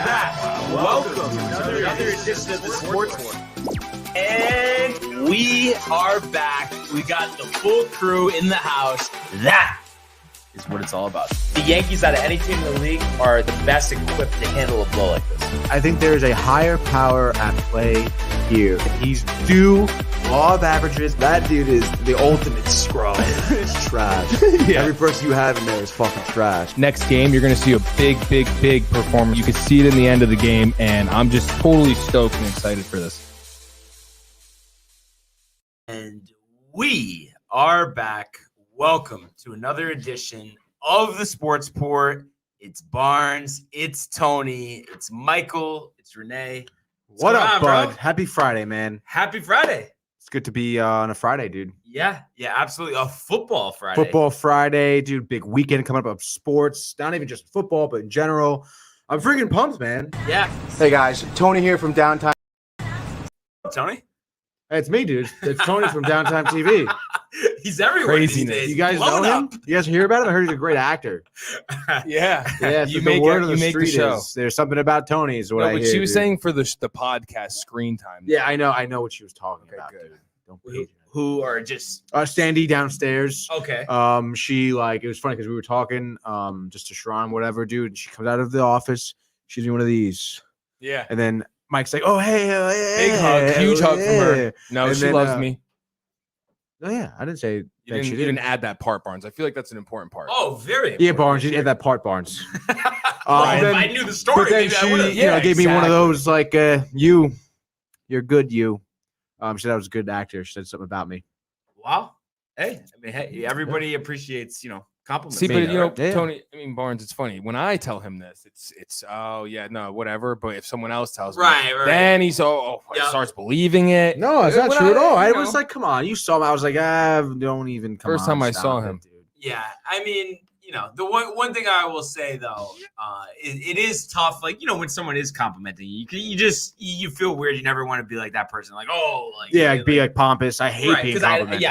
back. Welcome to another edition of the Sports War. And we are back. We got the full crew in the house. That is what it's all about. The Yankees, out of any team in the league, are the best equipped to handle a blow like this. I think there is a higher power at play here. He's due law of averages. That dude is the ultimate scrub. It's trash. Yeah. Every person you have in there is fucking trash. Next game, you're going to see a big performance. You can see it in the end of the game, and I'm just totally stoked and excited for this. And we are back. Welcome to another edition of the Sports Port. It's Barnes, it's Tony, it's Michael, it's Renee. What up, bud? Bro? Happy Friday, man. Happy Friday. It's good to be on a Friday, dude. Yeah, absolutely. A football Friday. Football Friday, dude. Big weekend coming up of sports. Not even just football, but in general. I'm freaking pumped, man. Yeah. Hey, guys. Tony here from Downtown. Tony? Hey, it's me, dude. It's Tony from Downtown TV. He's everywhere. Craziness. These days. You guys know him? You guys hear about him? I heard he's a great actor. Yeah. Yeah, so You the make word it- of the you make the street show. is there's something about Tony is what No, I but hear. she was dude. saying for the podcast screen time. Yeah, I know what she was talking about. good. Dude. Don't who, page who are just Sandy downstairs. okay. She it was funny because we were talking just to Sharon, whatever, dude. And she comes out of the office. She's in one of these, Yeah. and then Mike's like, "Oh, hey, Big hug, huge hug from her. No, And she then, loves me. Oh yeah, I didn't say You that didn't, she you did. didn't add that part, Barnes. I feel like that's an important part. Oh, very Yeah, important. Barnes, you had that part, Barnes. Well, if then- I knew the story, But then maybe I she, would have. Yeah, gave me one of exactly. those like, you're good, you. She said I was a good actor. She said something about me. Wow. Hey, everybody appreciates, compliments. See, but Maybe, you know, right? Yeah. Tony, Barnes, it's funny. When I tell him this, it's oh yeah, no, whatever. But if someone else tells me, Right. then he Yeah. starts believing it. No, it's not When true at all. I you was know, like, come on, you saw him. I was like, don't even come First on, time I stop saw it, him. dude. Yeah, I mean, the one thing I will say though, it is tough. Like, when someone is complimenting you, you feel weird. You never want to be like that person. Like, oh, like Yeah, be like pompous. I hate right, being because complimented.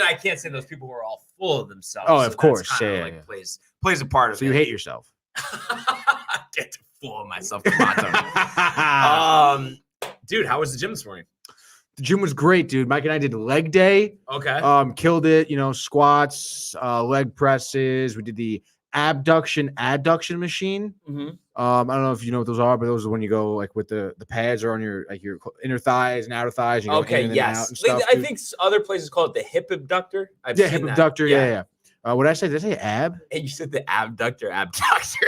I can't say those people who are all full of themselves. Oh, so of course, that's kinda, yeah, like, yeah. plays a part of So it. you hate yourself. Get too full of myself. Come on, Tony. Dude, how was the gym this morning? The gym was great, dude. Mike and I did leg day. Okay. Killed it. Squats, leg presses. We did the adduction machine. Mhm. I don't know if you know what those are, but those are when you go like with the pads are on your inner thighs and outer thighs. You go Okay. in and out Yes. and stuff, I dude. think other places call it the hip abductor. I've Yeah, seen hip that. abductor. Yeah. What did I say? Did I say ab? And you said the abductor.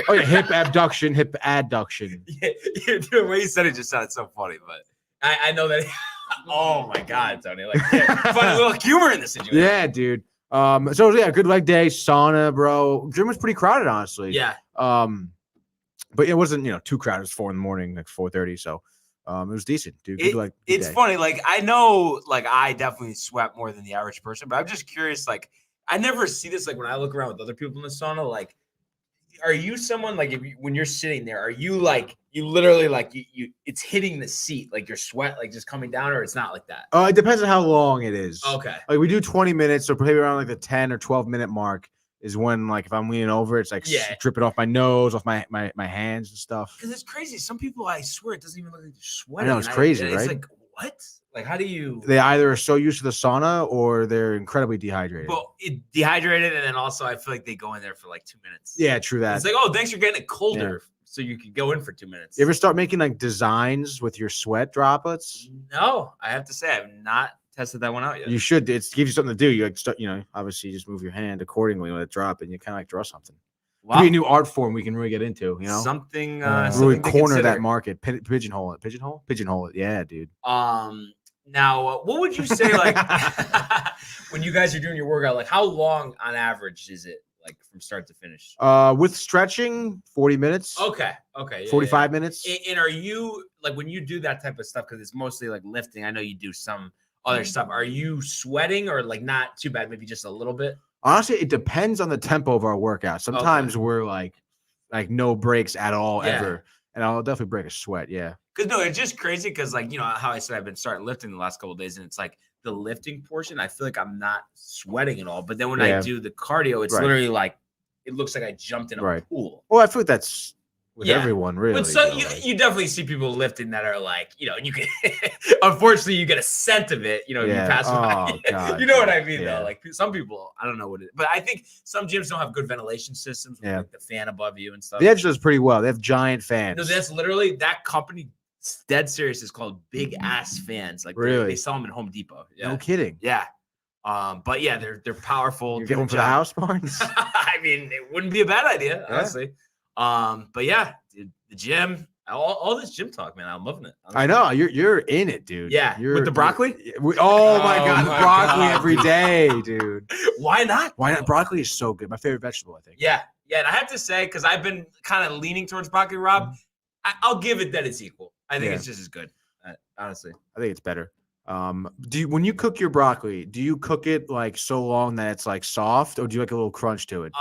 Oh yeah, hip abduction, hip adduction. Yeah, the way you said it just sounded so funny, but I know that. Oh my God, Tony! Like, find a little humor in this situation. Yeah, dude. So yeah, good leg day, sauna, bro. Gym was pretty crowded, honestly. Yeah. But it wasn't too crowded. It was 4 a.m, like 4:30. So it was decent, dude. Good It's day. funny. Like, I know, like, I definitely sweat more than the average person, but I'm just curious. Like, I never see this. Like, when I look around with other people in the sauna, like, are you someone like when you're sitting there, are you like you literally like you it's hitting the seat, like your sweat like just coming down, or it's not like that? It depends on how long it is. Okay. Like we do 20 minutes, so probably around like the 10 or 12-minute mark is when like if I'm leaning over, it's like Yeah. dripping off my nose, off my hands and stuff. Because it's crazy. Some people, I swear, it doesn't even look like they're sweating. I know, it's And crazy, it's right? like, what? Like, how do you? They either are so used to the sauna or they're incredibly dehydrated. Well, dehydrated, and then also I feel like they go in there for like 2 minutes. Yeah, true that. It's like, oh, thanks for getting it colder, so you could go in for 2 minutes. You ever start making like designs with your sweat droplets? No, I have to say I've not tested that one out yet. You should. It gives you something to do. You like start, obviously you just move your hand accordingly when it drop, and you kind of like draw something. Wow. Could be a new art form we can really get into. Something. Really something to corner that consider. market, pigeonhole it, pigeonhole it. Yeah, dude. Now, what would you say, like, when you guys are doing your workout, like, how long on average is it, like, from start to finish? With stretching, 40 minutes. Okay. Yeah, 45 minutes. And are you, like, when you do that type of stuff, because it's mostly like lifting, I know you do some other stuff. Are you sweating or like not too bad, maybe just a little bit? Honestly, it depends on the tempo of our workout. Sometimes we're like no breaks at all ever, and I'll definitely break a sweat. Yeah. Because no, it's just crazy because like, how I said I've been starting lifting the last couple of days, and it's like the lifting portion, I feel like I'm not sweating at all. But then when I do the cardio, it's Right. literally like it looks like I jumped in a Right. pool. Well, I feel like that's with everyone, really. But so you definitely see people lifting that are like, you know, you can unfortunately you get a scent of it, you know, you pass by. God, you know what I mean, though? Like some people, I don't know what it is, but I think some gyms don't have good ventilation systems with like the fan above you and stuff. The Edge does pretty well. They have giant fans. No, that's literally that company. Dead serious is called Big Ass Fans. Like they sell them at Home Depot. Yeah. No kidding. Yeah. But yeah, they're powerful. You get one for the house, Barnes? I mean, it wouldn't be a bad idea, honestly. But yeah, dude, the gym, all this gym talk, man, I'm loving it. I know you're in it, dude. Yeah, with the broccoli. Oh my god, broccoli every day, dude. Why not? Why not? Broccoli is so good. My favorite vegetable, I think. Yeah, and I have to say, because I've been kind of leaning towards broccoli, Rob. I'll give it that it's equal. I think it's just as good. Honestly, I think it's better. When you cook your broccoli, do you cook it like so long that it's like soft, or do you like a little crunch to it?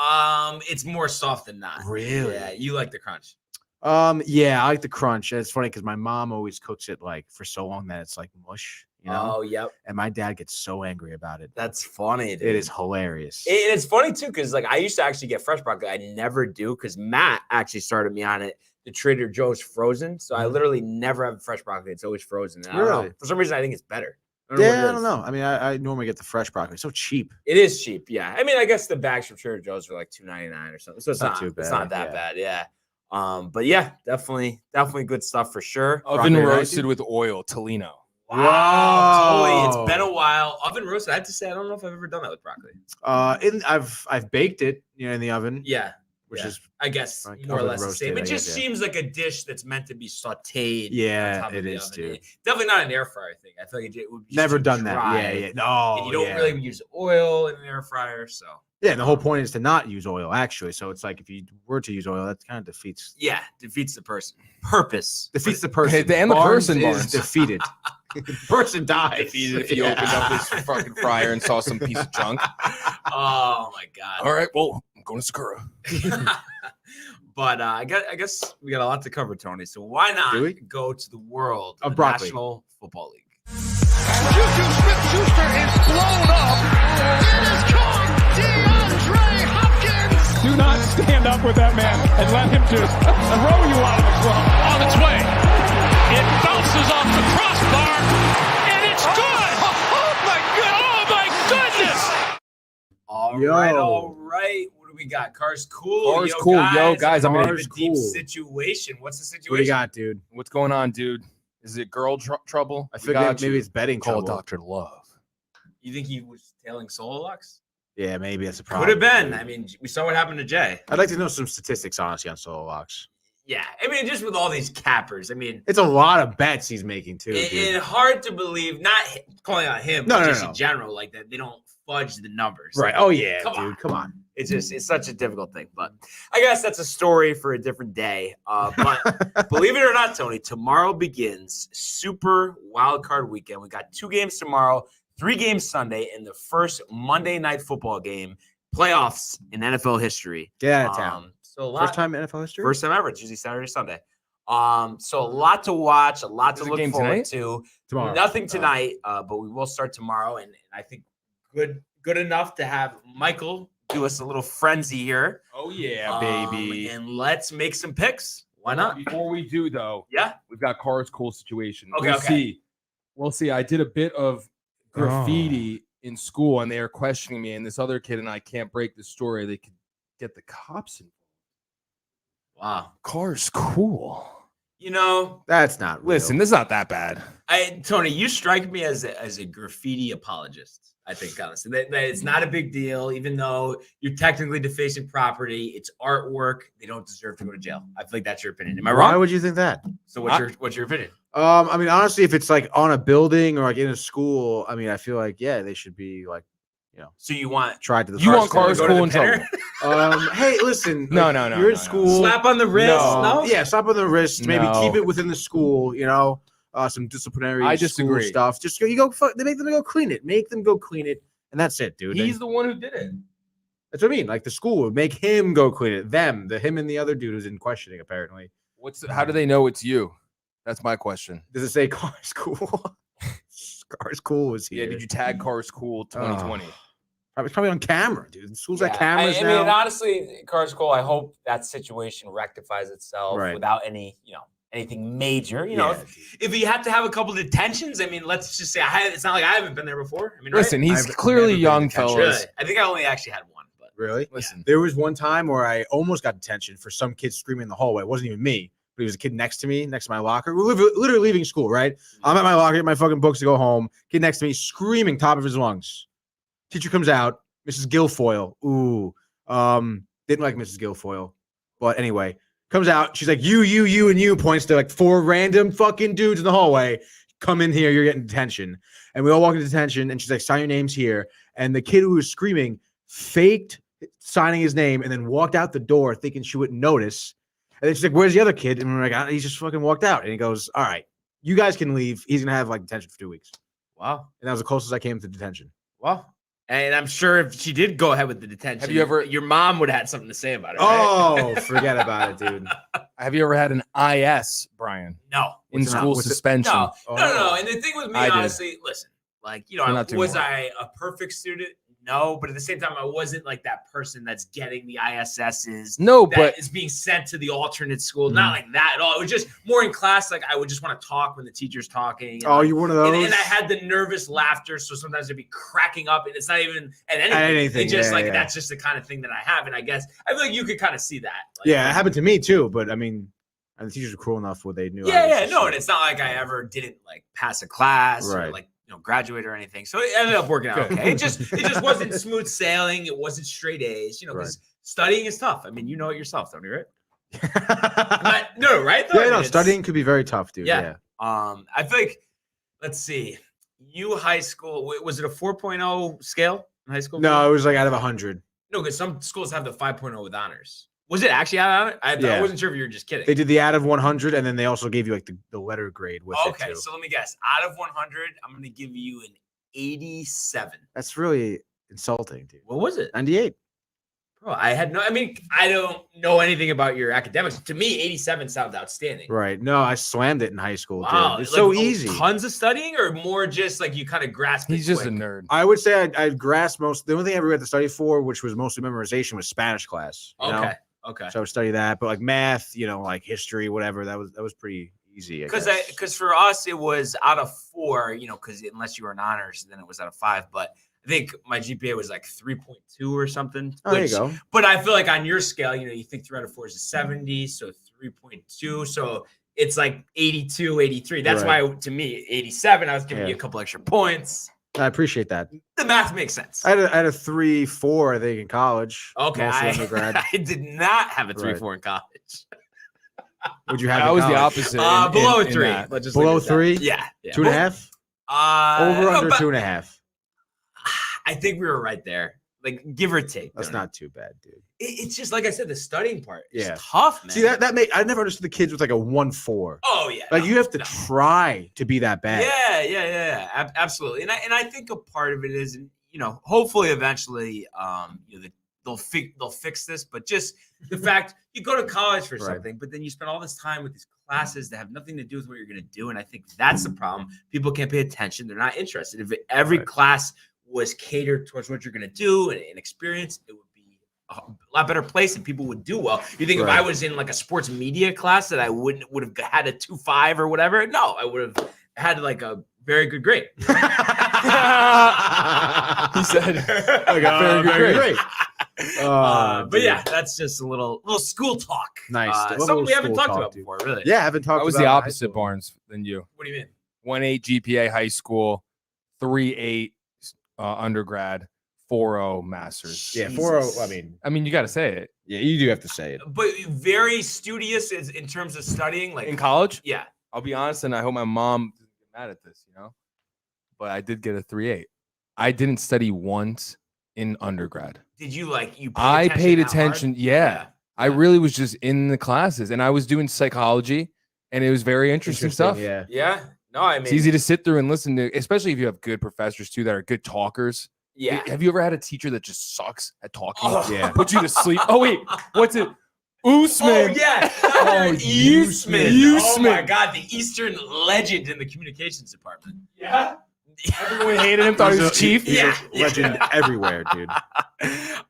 It's more soft than not. Really? Yeah, you like the crunch. Yeah, I like the crunch. It's funny because my mom always cooks it like for so long that it's like mush. You know? Oh, yep. And my dad gets so angry about it. That's funny, dude. It is hilarious. It's funny too, because like I used to actually get fresh broccoli. I never do because Matt actually started me on it. The Trader Joe's frozen, so I literally never have fresh broccoli. It's always frozen. Really? For some reason, I think it's better. I don't know. I mean, I normally get the fresh broccoli. It's so cheap. It is cheap, yeah. I mean, I guess the bags from Trader Joe's are like $2.99 or something, so it's not too bad. It's not that bad, yeah. But yeah, definitely good stuff for sure. Oven roasted with oil, Tolino. Wow, totally. It's been a while. Oven roasted. I have to say, I don't know if I've ever done that with broccoli. I've baked it, in the oven. Yeah. Which is, I guess, like more or less the same. It just seems like a dish that's meant to be sauteed. Yeah, it is, dude. Definitely not an air fryer thing. I feel like it would be never done that. Yeah. No, and you don't really use oil in an air fryer, so. Yeah, and the whole point is to not use oil, actually. So it's like if you were to use oil, that kind of defeats. Yeah, defeats the purpose. Defeats the person. And the person is defeated. The person dies. Defeated if you opened up this fucking fryer and saw some piece of junk. Oh my god! All right, well, I'm going to Sakura. But I guess we got a lot to cover, Tony. So why not go to the world of the National Football League? And Juju Smith-Schuster is blown up. It is caught. DeAndre Hopkins. Do not stand up with that man and let him just throw you out of the club. On its way. It bounces off the crossbar, and it's good. Oh my goodness. All right. What do we got? Car's cool. Car's cool. Yo, guys, I'm in a deep situation. What's the situation? What do you got, dude? What's going on, dude? Is it girl trouble? I figured maybe it's betting trouble. Call Dr. Love. You think he was tailing Sololux? Yeah, maybe that's a problem. Could have been. I mean, we saw what happened to Jay. I'd like to know some statistics, honestly, on Sololux. Yeah, I mean, just with all these cappers, I mean, it's a lot of bets he's making too. It's hard to believe, not calling out him, but just in general, like that they don't fudge the numbers. Right? Oh yeah, come on. It's such a difficult thing, but I guess that's a story for a different day. But believe it or not, Tony, tomorrow begins Super Wildcard Weekend. We got 2 games tomorrow, 3 games Sunday, and the first Monday Night Football game, playoffs in NFL history. Get out of town. So first time in NFL history? First time ever. It's usually Saturday, Sunday. So a lot to watch, a lot to look forward to. Tomorrow. Nothing tonight, but we will start tomorrow. And I think good enough to have Michael do us a little frenzy here. Oh, yeah, baby. And let's make some picks. Why not? Before we do, though, yeah, we've got Car's cool situation. Okay, We'll see. I did a bit of graffiti in school, and they are questioning me, and this other kid and I can't break the story. They could get the cops involved. Wow. Car's cool. That's not real. Listen, this is not that bad. Tony, you strike me as a graffiti apologist. I think, honestly, that it's not a big deal, even though you're technically defacing property. It's artwork. They don't deserve to go to jail. I feel like that's your opinion. Am I wrong? Why would you think that? So what's your opinion? I mean, honestly, if it's like on a building or like in a school, I mean, I feel like they should be like, So you want tried to the you want Car's cool and trouble? Hey, listen. No. You're in school. Slap on the wrist. No. Yeah, slap on the wrist. Maybe keep it within the school. Some disciplinary school stuff. Just they make them go clean it. Make them go clean it, and that's it, dude. He's the one who did it. That's what I mean. Like the school would make him go clean it. Him and the other dude who's in questioning apparently. How do they know it's you? That's my question. Does it say Car's cool? Car's cool is here. Yeah. Did you tag Car's cool 2020? It's probably on camera, dude. The school's got Yeah, cameras I now. mean, honestly, Carter's Cole, I hope that situation rectifies itself Right. without any, anything major. You know, Yeah, if you have to have a couple detentions, I mean, let's just say it's not like I haven't been there before. I mean, Listen, right? he's I've clearly never been young, detention. fellas. Really? I think I only actually had one. But Really? Listen, There was one time where I almost got detention for some kid screaming in the hallway. It wasn't even me, but it was a kid next to me, next to my locker. We're literally leaving school, right? I'm at my locker, get my fucking books to go home. Kid next to me screaming top of his lungs. Teacher comes out, Mrs. Guilfoyle. Ooh, didn't like Mrs. Guilfoyle, but anyway, comes out. She's like, you, and you, points to like 4 random fucking dudes in the hallway. Come in here, you're getting detention. And we all walk into detention, and she's like, sign your names here. And the kid who was screaming faked signing his name and then walked out the door thinking she wouldn't notice. And then she's like, where's the other kid? And we're like, he just fucking walked out. And he goes, all right, you guys can leave. He's going to have like detention for 2 weeks. wow, And that was the closest I came to detention. wow. And I'm sure if she did go ahead with the detention, Have you ever- your mom would have had something to say about it. Right? Oh, forget about it, dude. have you ever had an IS, Brian, No. in What's it- school what's it- suspension? No. Oh. And the thing with me, I did. honestly, listen, like, We're not doing was more. I a perfect student? No, but at the same time, I wasn't like that person that's getting the ISSs. No, That but is being sent to the alternate school. Not like that at all. It was just more in class. Like I would just want to talk when the teacher's talking. And Oh, like, you one of those? and I had the nervous laughter, so sometimes I'd be cracking up, and it's not even at anything. anything, It's just yeah, like yeah. that's just the kind of thing that I have, and I guess I feel like you could kind of see that. Like, Yeah, it happened to me too. But I mean, and the teachers were cruel enough where they knew. I was Yeah, just no, like- and it's not like I ever didn't like pass a class or Right. like graduate or anything. So it ended up working out Good. okay. It just wasn't smooth sailing. It wasn't straight A's, because studying is tough. I mean, you know it yourself, don't you? Right? No, right? Though? Yeah, I no, mean, studying could be very tough, dude. Yeah. I think. Let's see. You high school was it a 4.0 scale in high school? No, it was like out of 100. No, because some schools have the 5.0 with honors. Was it actually out of honors? I Yeah. wasn't sure if you were just kidding. They did the out of 100, and then they also gave you like the letter grade with it Okay, too. so let me guess. Out of 100, I'm going to give you an 87. That's really insulting, dude. What was it? 98. Bro, I don't know anything about your academics. To me, 87 sounds outstanding. Right. No, I slammed it in high school, Wow. dude. It's like, so easy. Tons of studying or more just like you kind of grasp it he's just quick? a nerd. I would say I grasped most. The only thing I ever had to study for, which was mostly memorization, was Spanish class. you know? Okay. So I would study that, but like math, like history, whatever, that was pretty easy. Because for us, it was out of 4, because unless you were in honors, then it was out of 5. But I think my GPA was like 3.2 or something. Oh, there you go. But I feel like on your scale, you think 3 out of 4 is a 70, so 3.2. So it's like 82, 83. That's Right. why, to me, 87, I was giving Yeah. you a couple extra points. I appreciate that. The math makes sense. I had a 3.4, I think, in college. Okay, mostly undergrad. I did not have a 3.4 Right. in college. Would you have? I in was the college? opposite. Below in 3. that. Let's just Below leave it at that. 3? Yeah. 2.5? Over under about- 2.5. I think we were right there, like give or take. That's don't know. not too bad, dude. It's just like I said, the studying part is Yeah. tough, man. See I never understood the kids with like a 1.4. Oh yeah. Like no, you have to no. try to be that bad. Yeah. Absolutely. And I think a part of it is, hopefully eventually, they'll fix this. But just the fact you go to college for Right. something, but then you spend all this time with these classes that have nothing to do with what you're going to do. And I think that's the problem. People can't pay attention. They're not interested. If every Right. class was catered towards what you're going to do and experience, it would be a lot better place and people would do well. You think if I Right. was in like a sports media class that I would have had a 2.5 or whatever? No, I would have had like a very good grade. He said, Very great. But yeah, that's just a little school talk. Nice. Love a Something little we haven't school talked talk, about dude. before, really. Yeah, I haven't talked I was about the it in high opposite, school. Barnes, than you. What do you mean? 1.8 GPA high school, 3.8 undergrad, 4.0 masters. Yeah, Jesus. 4.0. I mean, You got to say it. yeah, you do have to say it. But very studious in terms of studying. Like In college, yeah. I'll be honest, and I hope my mom doesn't get mad at this, but I did get a 3.8. I didn't study once in undergrad. Did you I paid that hard? attention. Yeah. I really was just in the classes, and I was doing psychology, and it was very interesting stuff. Yeah. Yeah. No, I mean It's easy to sit through and listen to, especially if you have good professors too that are good talkers. yeah. Have you ever had a teacher that just sucks at talking? Oh. Yeah. Put you to sleep. Oh wait, what's it? Usman. Oh yeah, Oh, Usman. Usman. Oh my God, the Eastern legend in the communications department. Yeah. Everyone hated him, thought he was chief. He's a legend everywhere, dude.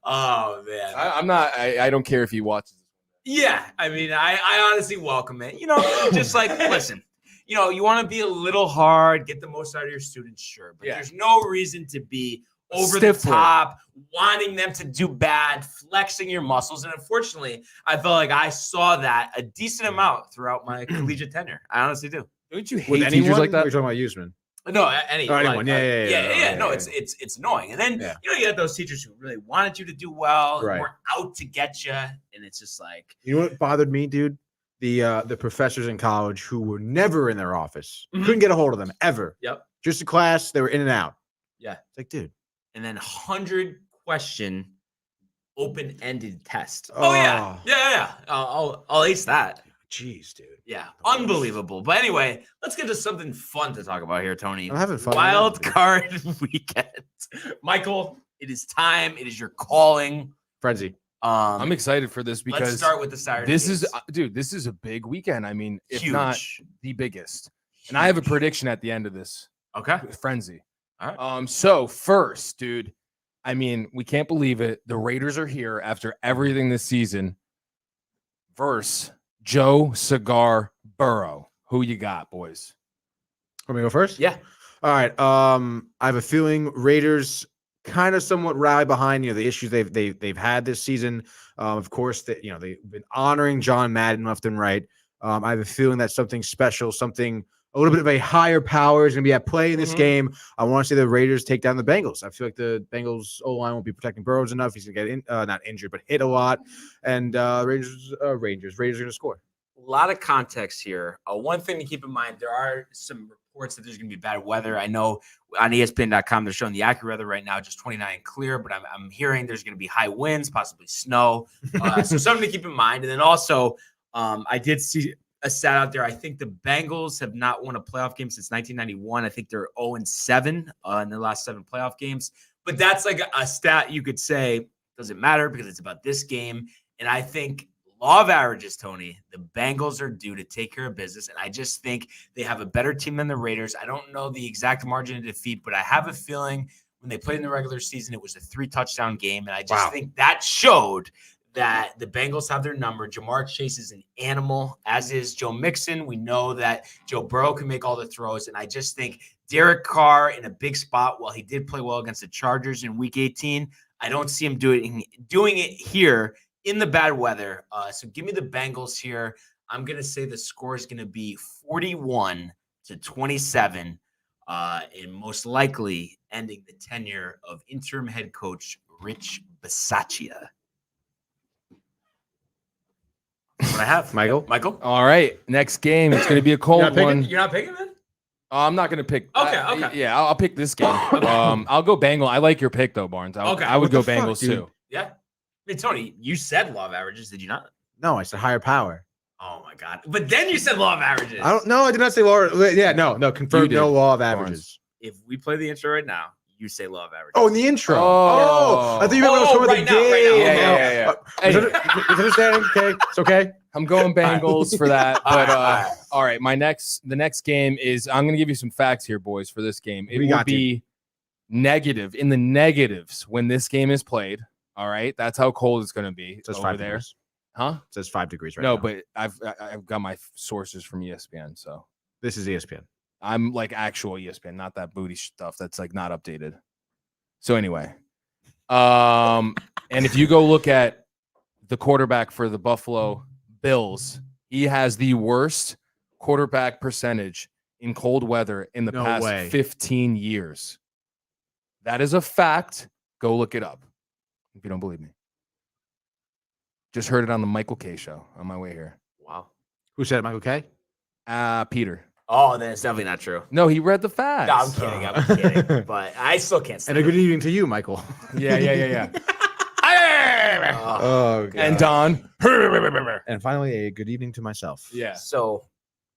Oh man. I'm not. I don't care if he watches. Yeah, I mean, I honestly welcome it. You know, just like listen, you know, you want to be a little hard, get the most out of your students, sure, but there's no reason to be over the top, wanting them to do bad, flexing your muscles. And unfortunately, I felt like I saw that a decent amount throughout my collegiate tenure. I honestly do. Don't you hate With teachers anyone? like that? You're talking about Usman. No, anyone. Yeah. No, it's annoying. And then you know, you had those teachers who really wanted you to do well, Right. were out to get you, and it's just like, You know what bothered me, dude? The professors in college who were never in their office, couldn't get a hold of them ever. Yep. Just a class, they were in and out. Yeah. It's like, dude. and then 100-question open-ended test. Oh. Yeah. I'll ace that. Jeez, dude. Yeah, unbelievable. But anyway, let's get to something fun to talk about here, Tony. I'm having fun. Wild card weekend. Michael, it is time. It is your calling. Frenzy. I'm excited for this because let's start with the Saturday. this games. is, dude, this is a big weekend. I mean, if Huge. not the biggest. And I have a prediction at the end of this Okay. frenzy. All right. So first, dude, I mean, we can't believe it. The Raiders are here after everything this season. Versus Joe Cigar Burrow. Who you got, boys? Want me to go first? Yeah. All right. I have a feeling Raiders kind of somewhat rally behind the issues they've had this season. Of course, that they've been honoring John Madden left and right. I have a feeling that something special, something a little bit of a higher power is going to be at play in this game. I want to see the Raiders take down the Bengals. I feel like the Bengals O-line won't be protecting Burrows enough. He's going to get not injured, but hit a lot. And Raiders are going to score. A lot of context here. One thing to keep in mind, there are some reports that there's going to be bad weather. I know on ESPN.com, they're showing the accurate weather right now, just 29 clear, but I'm hearing there's going to be high winds, possibly snow. So something to keep in mind. And then also, I did see a stat out there. I think the Bengals have not won a playoff game since 1991. I think they're 0-7 in their last 7 playoff games. But that's like a stat you could say doesn't matter because it's about this game. And I think law of averages, Tony, the Bengals are due to take care of business. And I just think they have a better team than the Raiders. I don't know the exact margin of defeat, but I have a feeling when they played in the regular season, it was a 3-touchdown game. And I just think that showed that the Bengals have their number. Jamar Chase is an animal, as is Joe Mixon. We know that Joe Burrow can make all the throws. And I just think Derek Carr in a big spot, while he did play well against the Chargers in Week 18, I don't see him doing it here in the bad weather. So give me the Bengals here. I'm going to say the score is going to be 41-27, and most likely ending the tenure of interim head coach Rich Bisaccia. What I have, Michael. All right. Next game. It's going to be a cold one. You're not picking, man? I'm not going to pick. Okay. Yeah, I'll pick this game. I'll go Bengal. I like your pick, though, Barnes. I would go Bengals, too. Yeah. I mean, Tony, you said law of averages, did you not? No, I said higher power. Oh, my God. But then you said law of averages. I did not say law. Yeah, no, confirmed You no did, law of averages. If we play the intro right now, you say law of averages. Oh, in the intro. Oh. I thought you were going to start with the game. Yeah. Hey, Misunderstanding? Okay, it's okay. I'm going Bengals for that. But All right. the next game is I'm going to give you some facts here, boys, for this game. It We will got be negative in the negatives when this game is played. All right, that's how cold it's going to be It says over 5 there. degrees. Huh? It says 5 degrees right No, now. but I've got my sources from ESPN, so This is ESPN. I'm like actual ESPN, not that booty stuff that's like not updated. So anyway, and if you go look at the quarterback for the Buffalo Bills, he has the worst quarterback percentage in cold weather in the No past way. 15 years. That is a fact. Go look it up if you don't believe me. Just heard it on the Michael K show on my way here. Wow. Who said it, Michael K? Peter. Oh, then it's definitely not true. No, he read the facts. No, I'm kidding. I'm kidding. But I still can't And stand a good evening to you, Michael. Yeah. Oh, God. And Don. And finally, a good evening to myself. Yeah. So,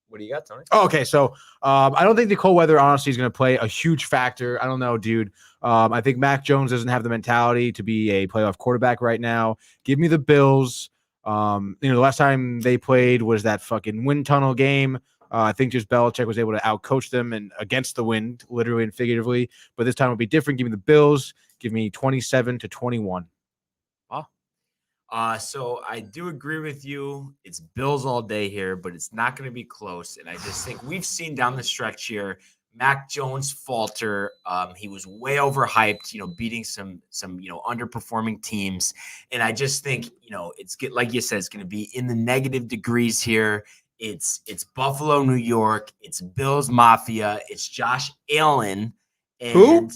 what do you got, Tony? Oh, okay, so I don't think the cold weather honestly is going to play a huge factor. I don't know, dude. I think Mac Jones doesn't have the mentality to be a playoff quarterback right now. Give me the Bills. The last time they played was that fucking wind tunnel game. I think just Belichick was able to outcoach them and against the wind, literally and figuratively. But this time will be different. Give me the Bills. Give me 27-21. So I do agree with you. It's Bills all day here, but it's not going to be close. And I just think we've seen down the stretch here, Mac Jones falter. He was way overhyped, beating some underperforming teams. And I just think, like you said, it's going to be in the negative degrees here. It's Buffalo, New York. It's Bills Mafia. It's Josh Allen. And, Who?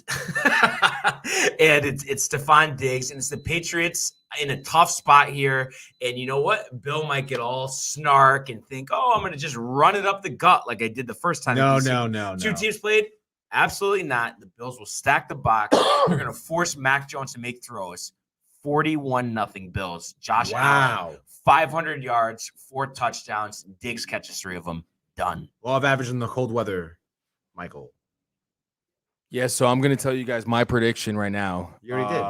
and it's Stephon Diggs, and it's the Patriots in a tough spot here. And you know what? Bill might get all snark and think, oh, I'm going to just run it up the gut like I did the first time. No. Two teams played? Absolutely not. The Bills will stack the box. They're going to force Mac Jones to make throws. 41-0 Bills. Josh Allen, 500 yards, 4 touchdowns. Diggs catches 3 of them. Done. Law of average in the cold weather, Michael. Yeah, so I'm going to tell you guys my prediction right now. You already did.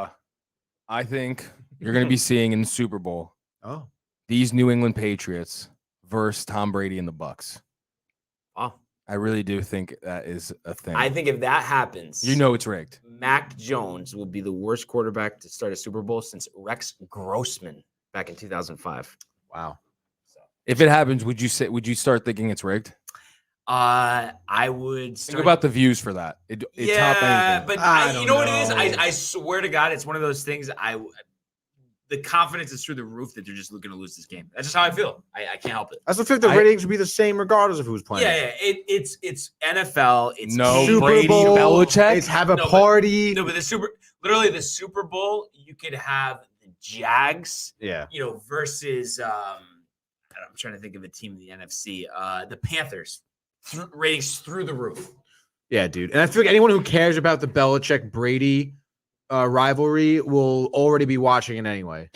I think you're going to be seeing in the Super Bowl these New England Patriots versus Tom Brady and the Bucks. Wow. I really do think that is a thing. I think if that happens, it's rigged. Mac Jones will be the worst quarterback to start a Super Bowl since Rex Grossman back in 2005. Wow. If it happens, would you start thinking it's rigged? I would think about the views for that. It top anything. But you know what it is? I swear to God, it's one of those things. The confidence is through the roof that they're just looking to lose this game. That's just how I feel. I can't help it. I still think the ratings would be the same regardless of who's playing. Yeah. It's NFL. It's Super Brady, Bowl, Belichick. It's have a party. But the Super Bowl, you could have the Jags. Yeah. Versus I'm trying to think of a team in the NFC. The Panthers. Ratings through the roof. Yeah, dude. And I feel like anyone who cares about the Belichick-Brady rivalry will already be watching it anyway.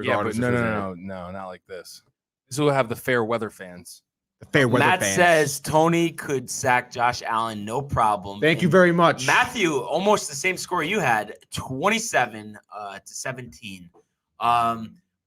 Yeah, but no, not like this. This will have the fair weather fans. The fair weather Matt fans. says Tony could sack Josh Allen, no problem. Thank you very much. Matthew, almost the same score you had, 27-17.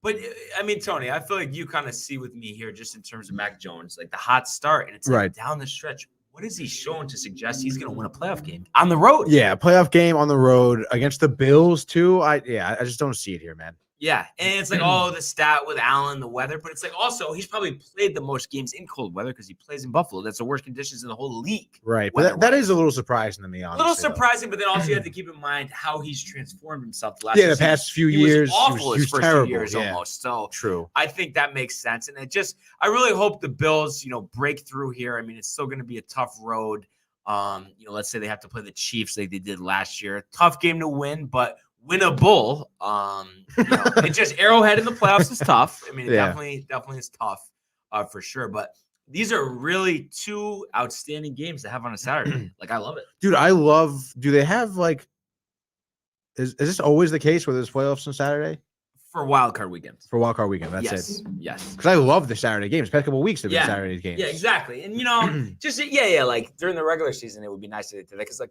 But I mean, Tony, I feel like you kind of see with me here just in terms of Mac Jones, like the hot start, and it's like down the stretch. What is he showing to suggest he's going to win a playoff game on the road? Yeah, playoff game on the road against the Bills too. I just don't see it here, man. Yeah, and it's like, the stat with Allen, the weather, but it's like also he's probably played the most games in cold weather because he plays in Buffalo. That's the worst conditions in the whole league. Right, but that is a little surprising to me, honestly. A little surprising, but then also you have to keep in mind how he's transformed himself the last the past few years. He was awful his first terrible. 2 years almost. So true. I think that makes sense. And I really hope the Bills, break through here. I mean, it's still going to be a tough road. Let's say they have to play the Chiefs like they did last year. Tough game to win, but winnable. It's just Arrowhead in the playoffs is tough. I mean, it definitely is tough for sure. But these are really 2 outstanding games to have on a Saturday. Like, I love it. Dude, do they have is this always the case where there's playoffs on Saturday? For wild card weekend. For wild card weekend, that's it. Yes. Because I love the Saturday games. Past couple of weeks, there have been Saturday games. Yeah, exactly. And like during the regular season, it would be nice to do that because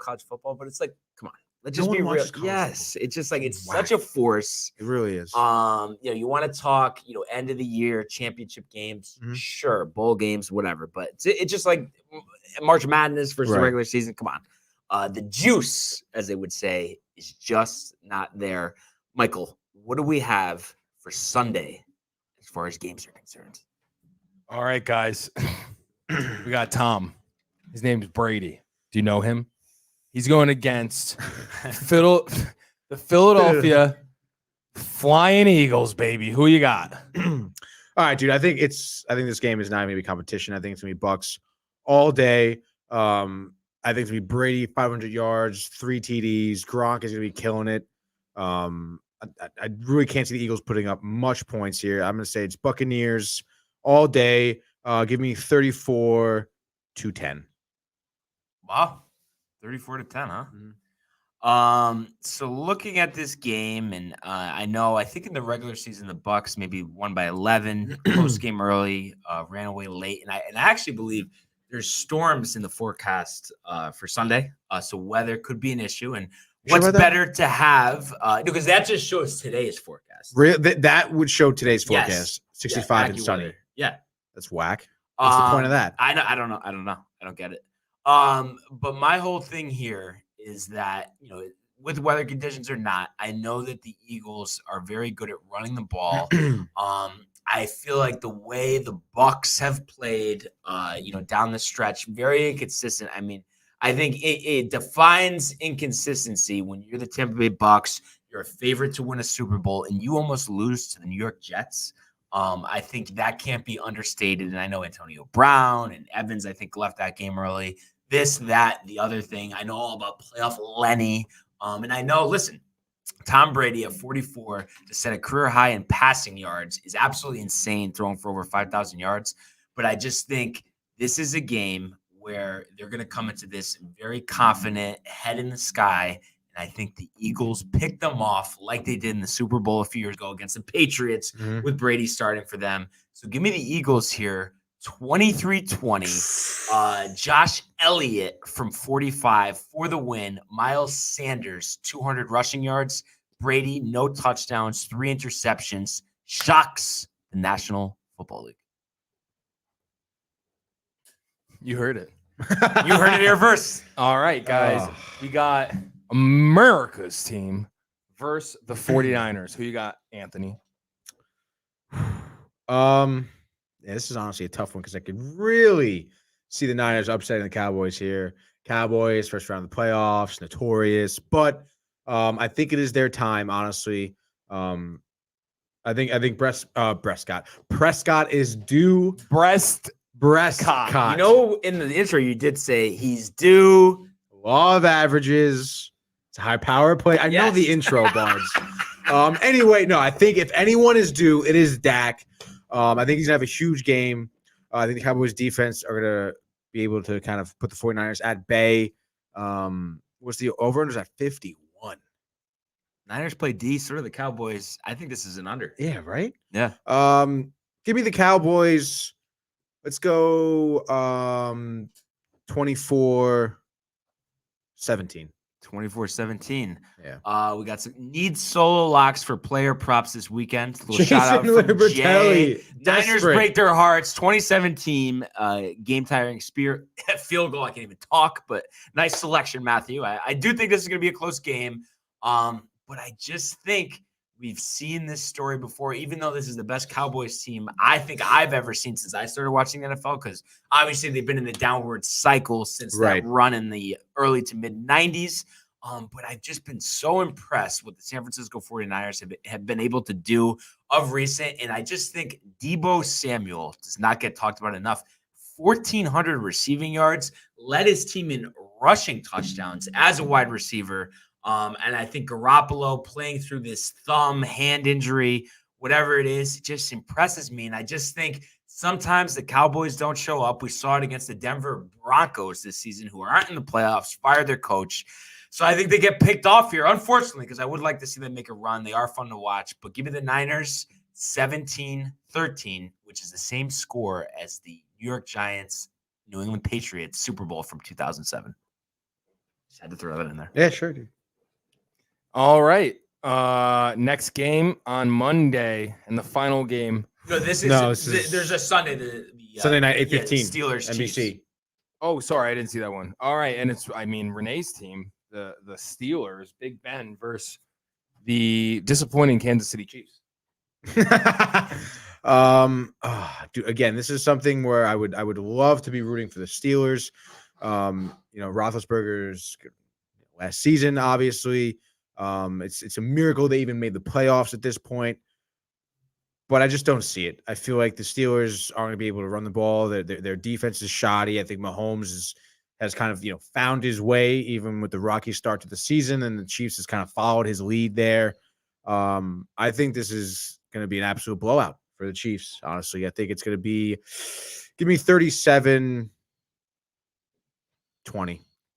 college football, but it's like, come on. Let's just be real. Yes. It's just like it's such a force. It really is. You want to talk, end of the year championship games, sure, bowl games, whatever. But it's just like March Madness versus the regular season. Come on. The juice, as they would say, is just not there. Michael, what do we have for Sunday as far as games are concerned? All right, guys. We got Tom. His name's Brady. Do you know him? He's going against the Philadelphia Flying Eagles, baby. Who you got? All right, dude. I think this game is not going to be competition. I think it's going to be Bucks all day. I think it's going to be Brady, 500 yards, 3 TDs. Gronk is going to be killing it. I really can't see the Eagles putting up much points here. I'm going to say it's Buccaneers all day. Give me 34-10. Wow. 34-10, huh? So looking at this game, and I think in the regular season, the Bucks maybe won by 11, close game early, ran away late. And I actually believe there's storms in the forecast for Sunday. So weather could be an issue. And what's better to have, because that just shows today's forecast. That would show today's forecast. 65 and sunny. Yeah. That's whack. What's the point of that? I don't know. I don't get it. But my whole thing here is that, with weather conditions or not, I know that the Eagles are very good at running the ball. I feel like the way the Bucks have played, down the stretch, very inconsistent. I mean, I think it defines inconsistency when you're the Tampa Bay Bucks, you're a favorite to win a Super Bowl, and you almost lose to the New York Jets. I think that can't be understated. And I know Antonio Brown and Evans, I think, left that game early. This, that, the other thing. I know all about playoff Lenny. And I know, listen, Tom Brady at 44 to set a career high in passing yards is absolutely insane, throwing for over 5,000 yards. But I just think this is a game where they're going to come into this very confident, head in the sky. And I think the Eagles picked them off like they did in the Super Bowl a few years ago against the Patriots with Brady starting for them. So give me the Eagles here, 23-20. Josh Elliott from 45 for the win. Miles Sanders, 200 rushing yards. Brady, no touchdowns, 3 interceptions. Shocks the National Football League. You heard it. You heard it here first. All right, guys. We got America's team versus the 49ers. Who you got, Anthony? This is honestly a tough one because I could really see the Niners upsetting the Cowboys here. Cowboys, first round of the playoffs, notorious. But I think it is their time, honestly. I think Prescott is due. Prescott. In the intro, you did say he's due. Law of averages. It's a high power play. I know the intro bars. Anyway, no, I think if anyone is due, it is Dak. I think he's going to have a huge game. I think the Cowboys defense are going to be able to kind of put the 49ers at bay. What's the over-under at 51? Niners play D, sort of the Cowboys. I think this is an under. Yeah, right? Yeah. Give me the Cowboys. Let's go 24-17. 24-17. Yeah. We got some need solo locks for player props this weekend. A little Jason shout out from Libertelli. Jay. Niners Desperate. break their hearts. 2017 game tiring spear field goal. I can't even talk, but nice selection, Matthew. I do think this is going to be a close game. But I just think we've seen this story before, even though this is the best Cowboys team I think I've ever seen since I started watching the NFL, because obviously they've been in the downward cycle since that run in the early to mid-90s. But I've just been so impressed with the San Francisco 49ers have been able to do of recent. And I just think Deebo Samuel does not get talked about enough. 1,400 receiving yards, led his team in rushing touchdowns as a wide receiver. And I think Garoppolo playing through this hand injury, whatever it is, it just impresses me. And I just think sometimes the Cowboys don't show up. We saw it against the Denver Broncos this season, who aren't in the playoffs, fired their coach. So I think they get picked off here, unfortunately, because I would like to see them make a run. They are fun to watch. But give me the Niners 17-13, which is the same score as the New York Giants, New England Patriots Super Bowl from 2007. Just had to throw that in there. Yeah, sure, dude. All right. Next game on Monday, and the final game. No, there's a Sunday. Sunday night, 8:15. Steelers, NBC. Chiefs. Oh, sorry, I didn't see that one. All right, and it's Renee's team, the Steelers, Big Ben versus the disappointing Kansas City Chiefs. Dude, again, this is something where I would love to be rooting for the Steelers. Roethlisberger's last season, obviously. It's a miracle they even made the playoffs at this point, but I just don't see it. I feel like the Steelers aren't going to be able to run the ball. Their defense is shoddy. I think Mahomes has kind of found his way, even with the rocky start to the season, and the Chiefs has kind of followed his lead there. I think this is going to be an absolute blowout for the Chiefs. Honestly, I think it's going to be, give me 37-20.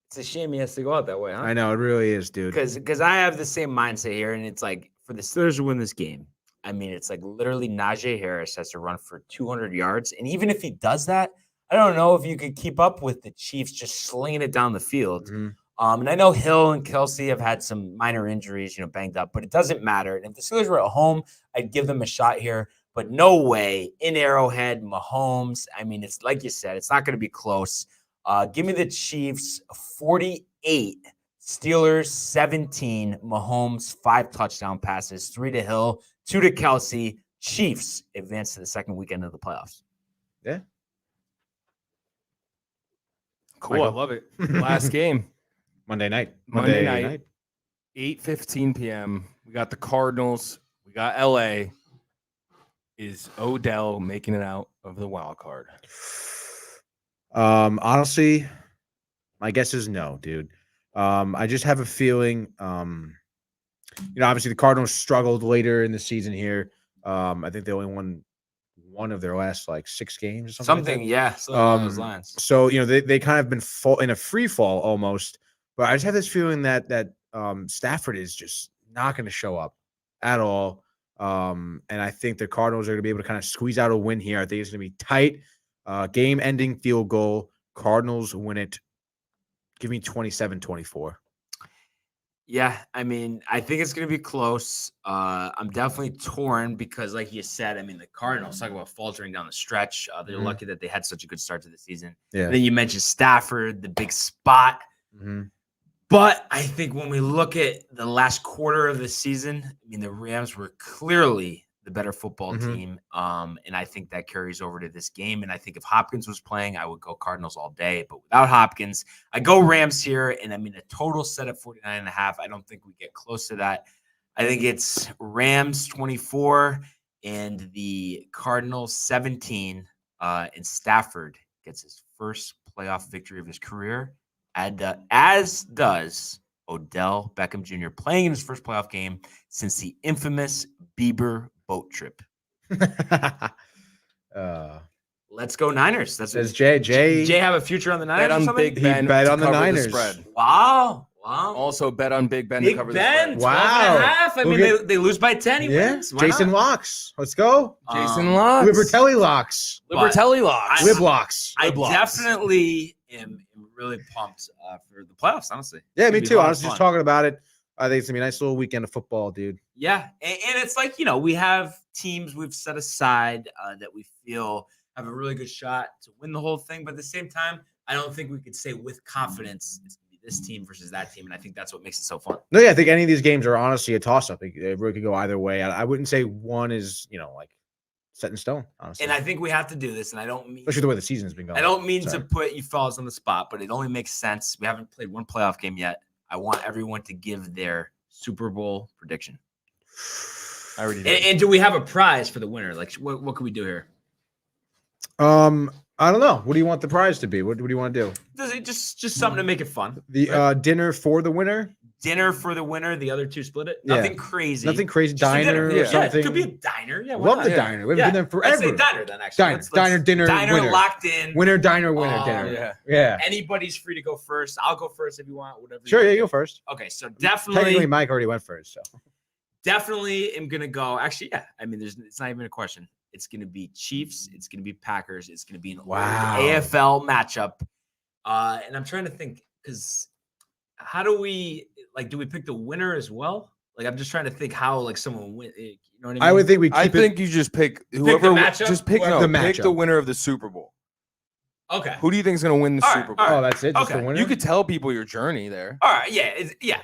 It's a shame he has to go out that way, huh? I know, it really is, dude. Because I have the same mindset here, and it's like, for the Steelers to win this game, I mean, it's like literally Najee Harris has to run for 200 yards. And even if he does that, I don't know if you could keep up with the Chiefs just slinging it down the field. Mm-hmm. And I know Hill and Kelsey have had some minor injuries, banged up, but it doesn't matter. And if the Steelers were at home, I'd give them a shot here. but no way in Arrowhead, Mahomes. I mean, it's like you said, it's not going to be close. Give me the Chiefs 48, Steelers 17, Mahomes 5 touchdown passes, 3 to Hill, 2 to Kelsey. Chiefs advance to the second weekend of the playoffs. Yeah. Cool. I love it. Last game. Monday night. 8:15 p.m. We got the Cardinals. We got LA. Is Odell making it out of the wild card? Honestly, my guess is no, dude. I just have a feeling, obviously the Cardinals struggled later in the season here. I think they only won one of their last 6 games or something. Along those lines. So, they kind of been in a free fall almost, but I just have this feeling that Stafford is just not going to show up at all. And I think the Cardinals are going to be able to kind of squeeze out a win here. I think it's going to be tight, game-ending field goal. Cardinals win it. Give me 27-24. Yeah, I mean, I think it's going to be close. I'm definitely torn because, like you said, I mean, the Cardinals, talk about faltering down the stretch. They're lucky that they had such a good start to the season. Yeah. And then you mentioned Stafford, the big spot. But I think when we look at the last quarter of the season, I mean, the Rams were clearly the better football team. And I think that carries over to this game. And I think if Hopkins was playing, I would go Cardinals all day. But without Hopkins, I go Rams here. And I mean, a total set at 49.5. I don't think we get close to that. I think it's Rams 24 and the Cardinals 17. And Stafford gets his first playoff victory of his career, as does Odell Beckham Jr., playing in his first playoff game since the infamous Bieber boat trip. Let's go Niners. That's Says Jay. Jay have a future on the Niners. Bet on Big Ben. bet to on the cover Niners. spread. Wow. Also bet on Big Ben to Big cover Ben, the 12 spread. and a half. I mean, they lose by 10. He wins. Why Jason not? Locks. Let's go. Jason Locks. Libertelli Locks. Libertelli Locks. Lib Locks. I Lib Locks. definitely am really pumped for the playoffs, honestly. Yeah, It's me gonna be a too. lot I of was just fun. talking about it. I think it's going to be a nice little weekend of football, dude. Yeah, and it's like, we have teams we've set aside that we feel have a really good shot to win the whole thing. But at the same time, I don't think we could say with confidence it's going to be this team versus that team. And I think that's what makes it so fun. No, yeah, I think any of these games are honestly a toss-up. It really could go either way. I wouldn't say one is, set in stone, honestly. And I think we have to do this. And I don't mean especially the way the season's been going. I don't mean Sorry. to put you fellas on the spot, but it only makes sense. We haven't played one playoff game yet. I want everyone to give their Super Bowl prediction. I already did. And do we have a prize for the winner? Like, what can we do here? I don't know. What do you want the prize to be? What do you want to do? Does it just something to make it fun? The dinner for the winner? Dinner for the winner. The other two split it. Yeah. Nothing crazy. Nothing crazy. Just a Diner dinner. or something. it could be a diner. Yeah, why Love not? the Yeah. diner. We've Yeah. been there forever. Let's say diner then. Actually, Diner. Diner, dinner, diner winner. locked in. Winner, diner, winner, dinner. Yeah. Yeah. Anybody's free to go first. I'll go first if you want. Whatever. Sure, you yeah, you want. go first. Okay, so Technically, definitely, Mike already went first. So definitely am gonna go. Actually, yeah. I mean, it's not even a question. It's gonna be Chiefs. It's gonna be Packers. It's gonna be an old AFL matchup. And I'm trying to think because how do we do we pick the winner as well? Like, I'm just trying to think how someone win. You know what I mean? I would think we. I think you just pick whoever. matchup? Just pick Whoever no. the Pick matchup. the winner of the Super Bowl. Okay. Who do you think is going to win the All right, Super Bowl? all right. Oh, that's it. Just Okay. the winner. You could tell people your journey there. All right. Yeah.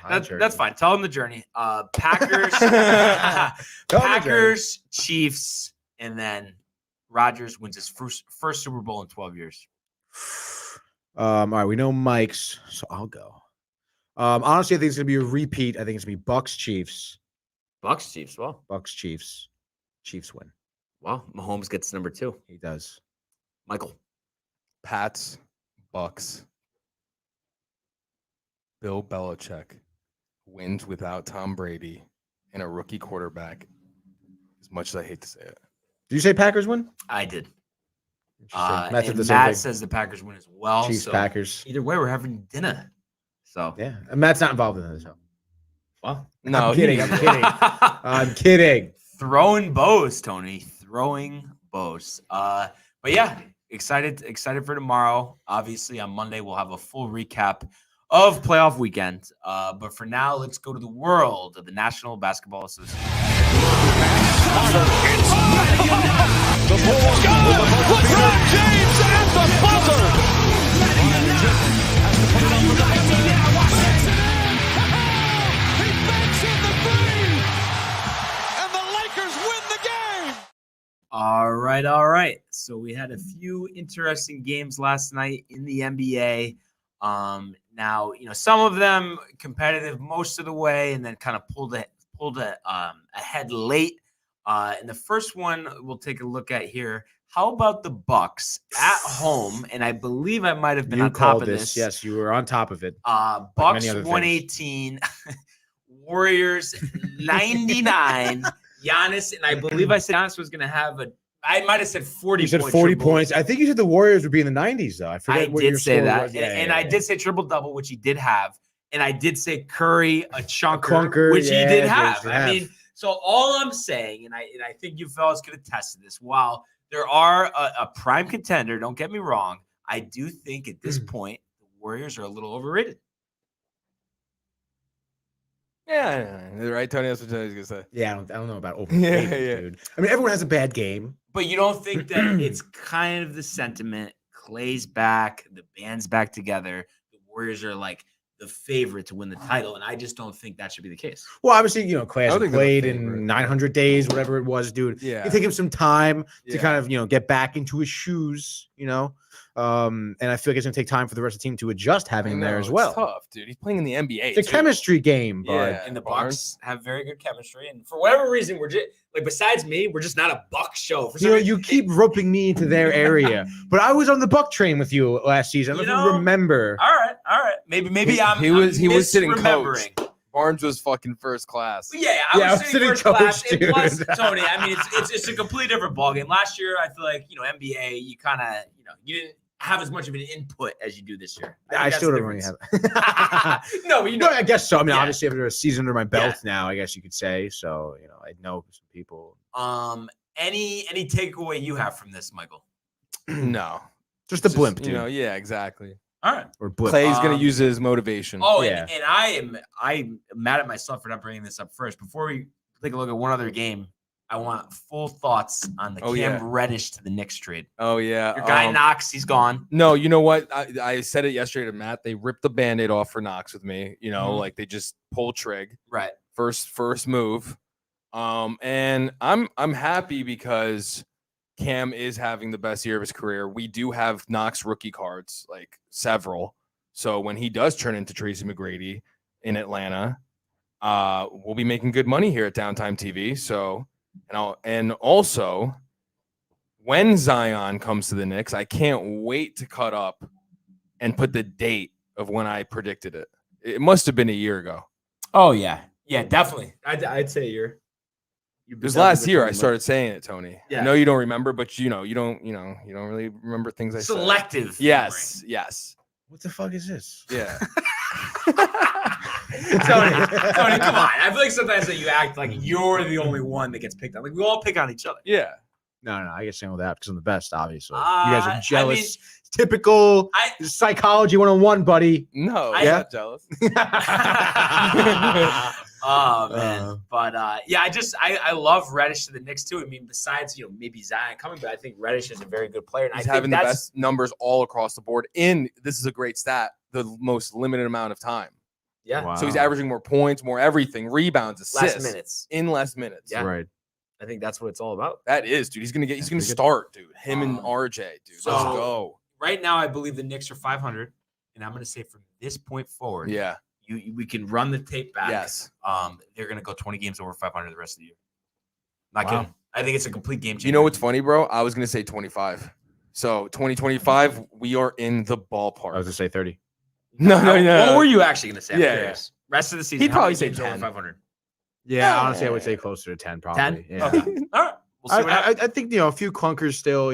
My That's journey. fine. Tell them the journey. Packers, Tell 'em the Packers, Chiefs, and then Rodgers wins his first Super Bowl in 12 years. All right, we know Mike's, so I'll go. Honestly, I think it's gonna be a repeat. I think it's gonna be Bucks Chiefs. Bucks, Chiefs. Well, Bucks Chiefs. Chiefs win. well, Mahomes gets number 2. He does. Michael. Pats, Bucks. Bill Belichick wins without Tom Brady and a rookie quarterback. As much as I hate to say it. Did you say Packers win? I did. Interesting. Matt did And the same Matt thing. says the Packers win as well. Chiefs so Packers. Either way, we're having dinner. So, Yeah, and Matt's not involved in this. So. well, No, I'm kidding. I'm kidding. I'm kidding. Throwing bows, Tony. Throwing bows. But yeah, excited for tomorrow. Obviously, on Monday we'll have a full recap of playoff weekend. But for now, let's go to the world of the National Basketball Association. buzzer. It's the Bulls. LeBron James at the buzzer. He banks in the three, and the Lakers win the game. All right. So we had a few interesting games last night in the NBA. Now, some of them competitive most of the way, and then kind of pulled ahead late. And the first one we'll take a look at here. How about the Bucks at home? And I believe I might have been You on top called of this. Yes, you were on top of it. Bucks 118, Warriors 99. Giannis, and I believe I said Giannis was going to have I might have said 40 You said point 40 triple. points. I think you said the Warriors would be in the 90s, though. I forget what did your say score that. was. And I did say triple-double, which he did have. And I did say Curry a chunker, clunker, which he did have. did I have. mean, so all I'm saying, and I think you fellas could attest to this, while there are a prime contender, don't get me wrong, I do think at this point the Warriors are a little overrated. Yeah, right, Tony. That's what Tony's gonna say. Yeah, I don't know about overrated, Yeah. dude. I mean, everyone has a bad game. But you don't think that it's kind of the sentiment? Clay's back, the band's back together. The Warriors are like the favorite to win the title, and I just don't think that should be the case. Well, obviously, Clay I don't hasn't think they're played the in favorite. 900 days, whatever it was, dude. Yeah. You take him some time to Yeah. kind of, get back into his shoes, and I feel like it's going to take time for the rest of the team to adjust having him there as well. It's tough, dude. He's playing in the NBA. It's a too. chemistry game, bud. Yeah. And the Barnes. Bucks have very good chemistry, and for whatever reason, we're just besides me, we're just not a Bucks show. For some reason, You keep roping me into their area, but I was on the Buck train with you last season. I don't know if you remember. All right. Maybe He was sitting misremembering. coach. Barnes was fucking first class. Yeah, I was sitting first class. And plus, Tony, I mean, it's a completely different ballgame. Last year, I feel like NBA, you kind of you didn't have as much of an input as you do this year. I still don't really have. No, but I guess so. I mean, Yeah. obviously, after a season under my belt Yeah. now, I guess you could say. So, I know some people. Any takeaway you have from this, Michael? No, Just a It's blimp, dude. Yeah, exactly. All right. Or blip. Clay's gonna Um, use it as motivation. Oh, Yeah. and I'm mad at myself for not bringing this up first. Before we take a look at one other game, I want full thoughts on the Oh, Cam yeah. Reddish to the Knicks trade. Oh yeah. Your guy Knox, he's gone. No, you know what? I said it yesterday to Matt. They ripped the Band-Aid off for Knox with me. Mhm. Like they just pulled trig. Right. First move. And I'm happy because Cam is having the best year of his career. We do have Knox rookie cards, like several. So when he does turn into Tracy McGrady in Atlanta, we'll be making good money here at Downtime TV. So, and also when Zion comes to the Knicks, I can't wait to cut up and put the date of when I predicted it. It must have been a year ago. Oh yeah, definitely. I'd say you're. It was last year I started saying it, Tony. Yeah. I know you don't remember, but you don't really remember things I said. Selective. Yes. What the fuck is this? Yeah. Tony, come on. I feel like sometimes that you act like you're the only one that gets picked on. Like we all pick on each other. Yeah. No, I get singled out because I'm the best, obviously. You guys are jealous. I mean, Typical psychology 101, buddy. No, I- I'm not jealous. Oh man, but I love Reddish to the Knicks too. I mean, besides maybe Zion coming, but I think Reddish is a very good player. And He's I think having the that's best numbers all across the board. In this is a great stat, the most limited amount of time. yeah, Wow. So he's averaging more points, more everything, rebounds, assists, less minutes. in less minutes. Yeah. Right. I think that's what it's all about. That is, dude. He's gonna pretty good. start, dude. Him and Um, RJ, dude. so- Let's go. Right now, I believe the Knicks are 500, and I'm going to say from this point forward, Yeah. we can run the tape back. Yes. They're going to go 20 games over 500 the rest of the year. Not Wow. kidding. I think it's a complete game changer. You know what's funny, bro? I was gonna say 25. So 2025, we are in the I was ballpark. going to say 30. No. What were you actually going to say? I'm Yeah, curious. Rest of the season, He'd how probably many say games over 10. 500. Yeah, honestly, I would say closer to 10, probably. 10? Yeah. Okay. All right. We'll see what happens. I think, a few clunkers still,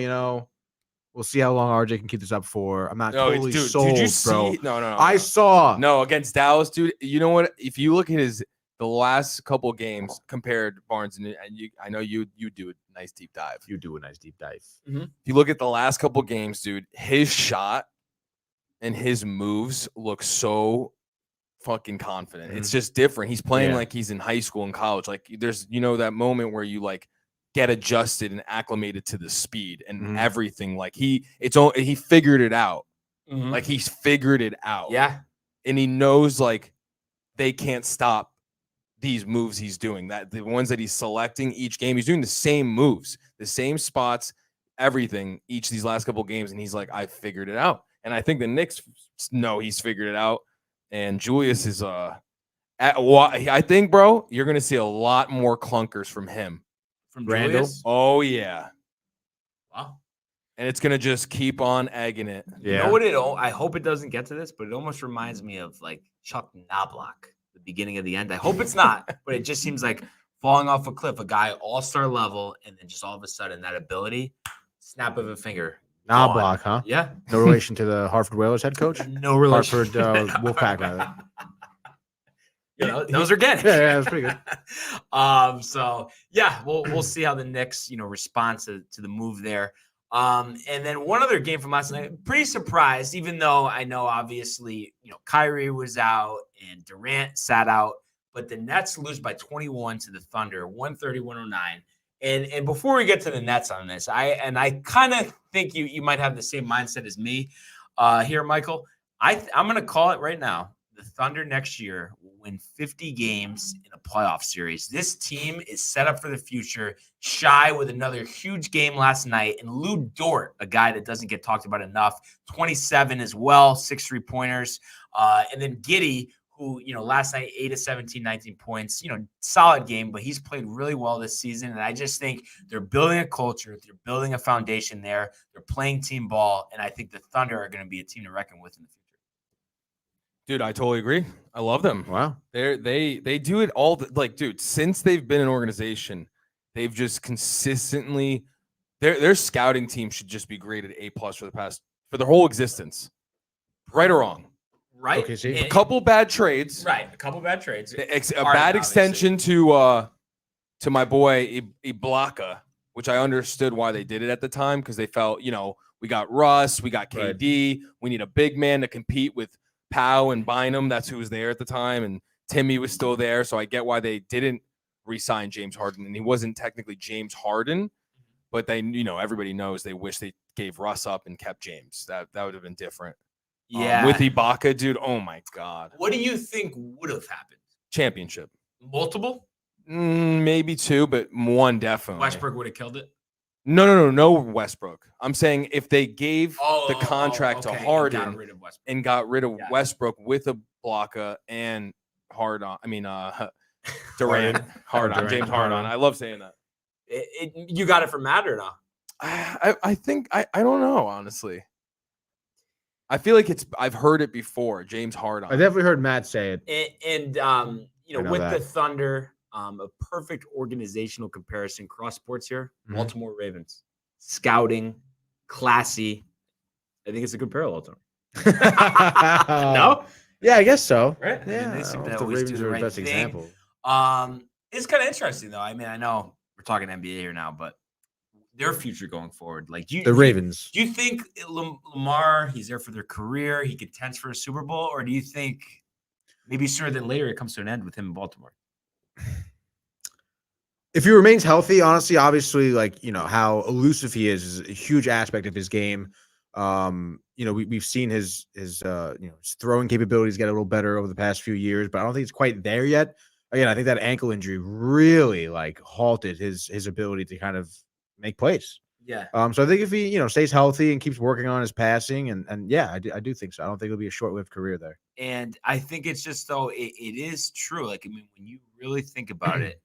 we'll see how long RJ can keep this up for. I'm not totally sold, did you bro. see? No. I saw. No, against Dallas, dude. You know what? If you look at the last couple games compared Barnes and I know you do a nice deep dive. You do a nice deep dive. If you look at the last couple games, dude, his shot and his moves look so fucking confident. It's just different. He's playing Yeah. like he's in high school and college. Like there's that moment where you like get adjusted and acclimated to the speed and Mhm. everything. Like he figured it out. Mhm. Like he's figured it out. Yeah. And he knows like they can't stop these moves he's doing. That the ones that he's selecting each game, he's doing the same moves, the same spots, everything each of these last couple games. And he's like, I figured it out. And I think the Knicks know he's figured it out. And Julius is I think, bro, you're gonna see a lot more clunkers from him. From Randall? Julius? Oh yeah. Wow. And it's gonna just keep on egging it. You know what I hope it doesn't get to this, but it almost reminds me of like Chuck Knobloch, the beginning of the end. I hope it's not, but it just seems like falling off a cliff, a guy all-star level, and then just all of a sudden that ability, snap of a finger. gone. Knobloch, huh? Yeah. No relation to the Hartford Whalers head coach? No relation. Hartford Wolfpack, rather. You know, those are good. Yeah, that's pretty good. So yeah, we'll see how the Knicks, respond to the move there. And then one other game from last night, pretty surprised, even though I know obviously, Kyrie was out and Durant sat out, but the Nets lose by 21 to the Thunder, 130-109. And before we get to the Nets on this, I kind of think you might have the same mindset as me here, Michael. I'm going to call it right now. The Thunder next year will win 50 games in a playoff series. This team is set up for the future. Shy with another huge game last night. And Lou Dort, a guy that doesn't get talked about enough, 27 as well, 6 3-pointers. And then Giddey, who, last night, 8 of 17, 19 points, solid game, but he's played really well this season. And I just think they're building a culture. They're building a foundation there. They're playing team ball. And I think the Thunder are going to be a team to reckon with in the future. Dude, I totally agree. I love them. Wow. They do it all dude, since they've been an organization, they've just consistently their scouting team should just be graded A+ for their whole existence. Right or wrong. Right. Okay, see. A couple bad trades. Right. A couple bad trades. A Harden, bad extension to my boy Ibaka, which I understood why they did it at the time, because they felt, we got Russ, we got KD, we need a big man to compete with Powell and Bynum. That's who was there at the time, and Timmy was still there. So I get why they didn't re-sign James Harden, and he wasn't technically James Harden, but they, everybody knows they wish they gave Russ up and kept James. That would have been different. Yeah. With Ibaka, dude. Oh my God. What do you think would have happened? Championship. Multiple? Maybe 2, but 1 definitely. Westbrook would have killed it. No Westbrook. I'm saying if they gave the contract to Harden and got rid of Westbrook with Ibaka and Durant, James Harden. I love saying that. You got it from Matt or not? I think I don't know, honestly. I feel like I've heard it before, James Harden. I definitely heard Matt say it. And with the Thunder, a perfect organizational comparison, cross sports here, Baltimore Ravens. Scouting, classy. I think it's a good parallel to them. No? Yeah, I guess so. Right? Yeah, they seem to the always Ravens do the are right the best thing. example. It's kind of interesting, though. I mean, I know we're talking NBA here now, but their future going forward, like The Ravens. Do you think Lamar, he's there for their career, he contends for a Super Bowl, or do you think maybe sooner than later it comes to an end with him in Baltimore? If he remains healthy, honestly, obviously, how elusive he is a huge aspect of his game. We've seen his throwing capabilities get a little better over the past few years, but I don't think it's quite there yet. Again, I think that ankle injury really halted his ability to kind of make plays. Yeah. So I think if he stays healthy and keeps working on his passing, and yeah, I do think so. I don't think it'll be a short-lived career there. And I think it's just though it is true. Like, I mean, when you really think about it,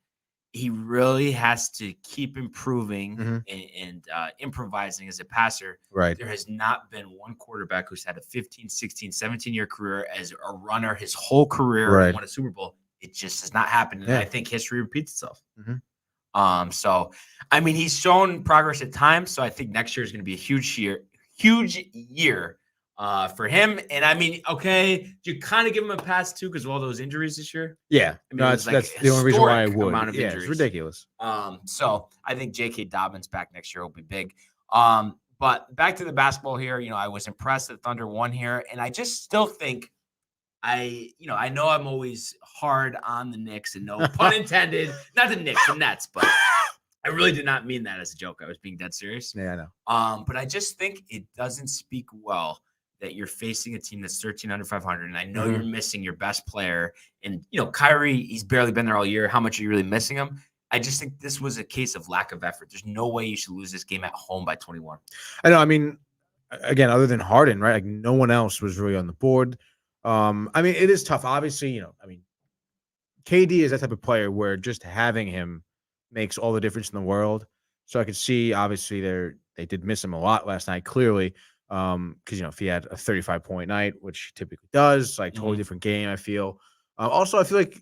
he really has to keep improving and improvising as a passer. Right. There has not been one quarterback who's had a 15, 16, 17-year career as a runner his whole career and won a Super Bowl. It just has not happened. And I think history repeats itself. So, I mean, he's shown progress at times. So I think next year is going to be a huge year for him. And I mean, okay, do you kind of give him a pass too because of all those injuries this year? Yeah, I mean, that's the only reason why I would. Amount of injuries. It's ridiculous. So I think J.K. Dobbins back next year will be big. But back to the basketball here. I was impressed that Thunder won here, and I just still think I know I'm always hard on the Knicks, and no pun intended, not the Knicks, the Nets, but I really did not mean that as a joke. I was being dead serious. Yeah, I know. But I just think it doesn't speak well that you're facing a team that's 13 under 500, and I know you're missing your best player. And Kyrie, he's barely been there all year. How much are you really missing him? I just think this was a case of lack of effort. There's no way you should lose this game at home by 21. I know. I mean, again, other than Harden, right? Like no one else was really on the board. I mean, it is tough. Obviously, KD is that type of player where just having him makes all the difference in the world. So I could see, obviously, they did miss him a lot last night, clearly. Because if he had a 35-point night, which he typically does, like totally different game, I feel. Also, I feel like,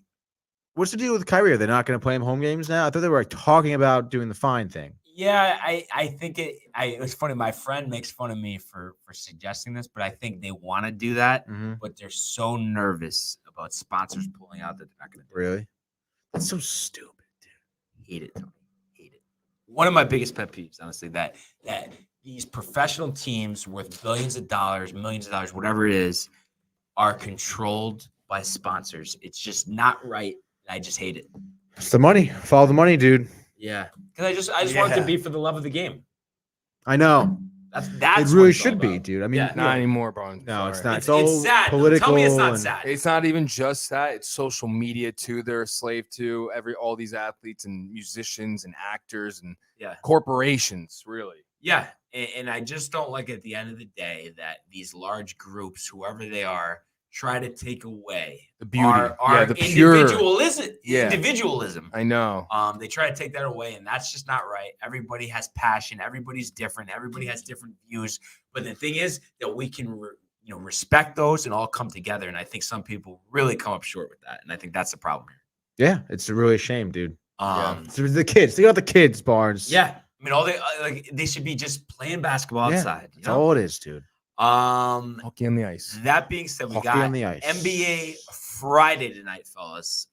what's the deal with Kyrie? Are they not going to play him home games now? I thought they were talking about doing the fine thing. Yeah, I think it was funny. My friend makes fun of me for suggesting this, but I think they want to do that, but they're so nervous about sponsors pulling out that they're not going to do it. Really? That's so stupid, dude. Hate it, Tony. Hate it. One of my biggest pet peeves, honestly, that these professional teams worth billions of dollars, millions of dollars, whatever it is, are controlled by sponsors. It's just not right. I just hate it. It's the money. Follow the money, dude. Yeah, because I just want it to be for the love of the game. I know. That's it what really it's all should be, about. dude. I mean, Not anymore, bro. No, it's not. It's It's sad. political. Tell me it's not and- sad. It's not even just that. It's social media too. They're a slave to all these athletes and musicians and actors and corporations, really. Yeah, and I just don't like at the end of the day that these large groups, whoever they are, try to take away The beauty. our the pure. individualism. I know. They try to take that away, and that's just not right. Everybody has passion. Everybody's different. Everybody has different views. But the thing is that we can, respect those and all come together. And I think some people really come up short with that, and I think that's the problem here. Yeah, it's really a shame, dude. It's The kids. Think about the kids, Barnes. Yeah, I mean, all they should be just playing basketball outside. That's all it is, dude. Hockey on the ice. That being said, we Hockey got on the ice. NBA Friday tonight, fellas.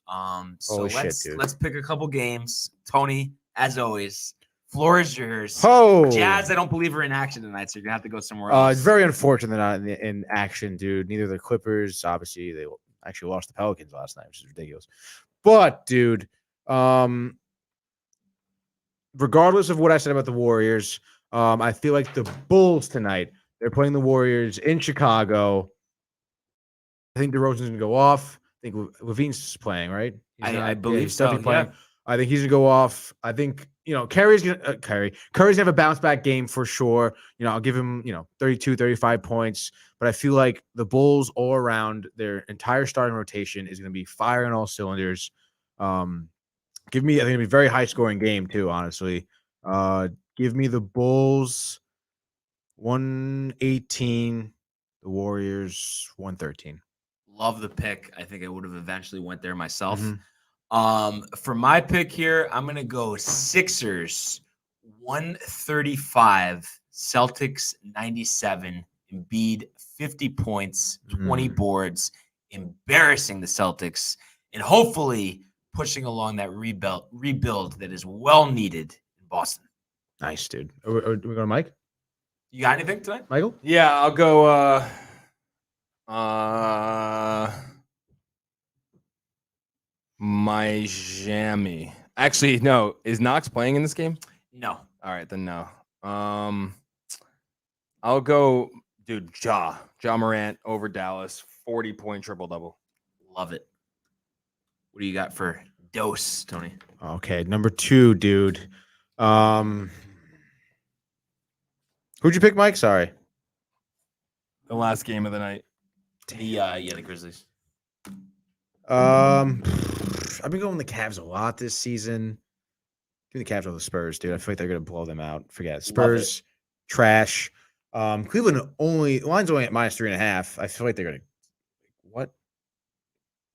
So Holy shit, let's dude. pick a couple games. Tony, as always, floor is yours. Oh, Jazz, I don't believe are in action tonight, so you're gonna have to go somewhere else. It's very unfortunate they're not in action, dude. Neither the Clippers. Obviously, they actually lost the Pelicans last night, which is ridiculous. But, dude, regardless of what I said about the Warriors, I feel like the Bulls tonight, they're playing the Warriors in Chicago. I think DeRozan's going to go off. I think Levine's playing, right? I believe he's definitely so, playing. yeah. I think he's going to go off. I think, Curry's going to have a bounce back game for sure. I'll give him, 32, 35 points. But I feel like the Bulls all around, their entire starting rotation is going to be firing all cylinders. I think it'll be a very high scoring game too, honestly. Give me the Bulls 118, the Warriors 113. Love the pick. I think I would have eventually went there myself. Mm-hmm. For my pick here, I'm gonna go Sixers 135, Celtics 97, Embiid 50 points, 20 boards, embarrassing the Celtics, and hopefully pushing along that rebuild that is well needed in Boston. Nice, dude. Are we going to Mike? You got anything tonight? Michael? Yeah, I'll go. Miami. Actually, no. Is Knox playing in this game? No. All right, then no. I'll go, dude. Ja Morant over Dallas, 40-point triple-double. Love it. What do you got for dose, Tony? Okay, number 2, dude. Who'd you pick, Mike? Sorry. The last game of the night. The Grizzlies. I've been going the Cavs a lot this season. Give me the Cavs over the Spurs, dude. I feel like they're gonna blow them out. Forget it. Spurs, trash. Cleveland line's only at -3.5. I feel like they're gonna what?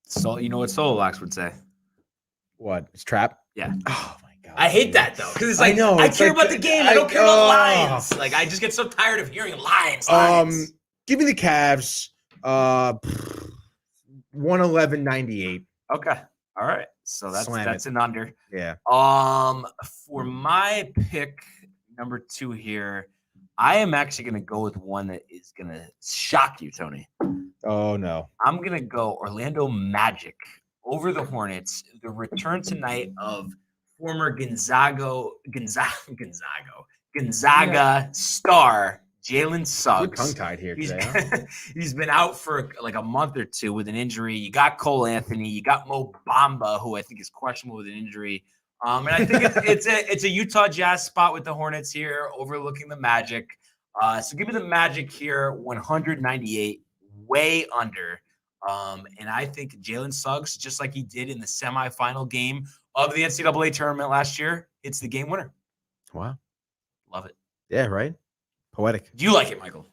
So you know what Solo Locks would say? What? It's trap? Yeah. Oh my god. I hate that though, because it's like I know, I it's care like- about the game. I don't care about lines. Like I just get so tired of hearing lines. Give me the Cavs. 111-98. Okay. All right. So Slam that's an under. Yeah. For my pick number 2 here, I am actually going to go with one that is going to shock you, Tony. Oh no. I'm going to go Orlando Magic over the Hornets. The return tonight of former Gonzaga star Jalen Suggs. Good tongue-tied here He's, today. Huh? he's been out for like a month or two with an injury. You got Cole Anthony, you got Mo Bamba, who I think is questionable with an injury. And I think it's a Utah Jazz spot with the Hornets here, overlooking the Magic. So give me the Magic here, 198, way under. And I think Jalen Suggs, just like he did in the semifinal game of the NCAA tournament last year, it's the game winner. Wow. Love it. Yeah, right? Poetic. Do you like it, Michael?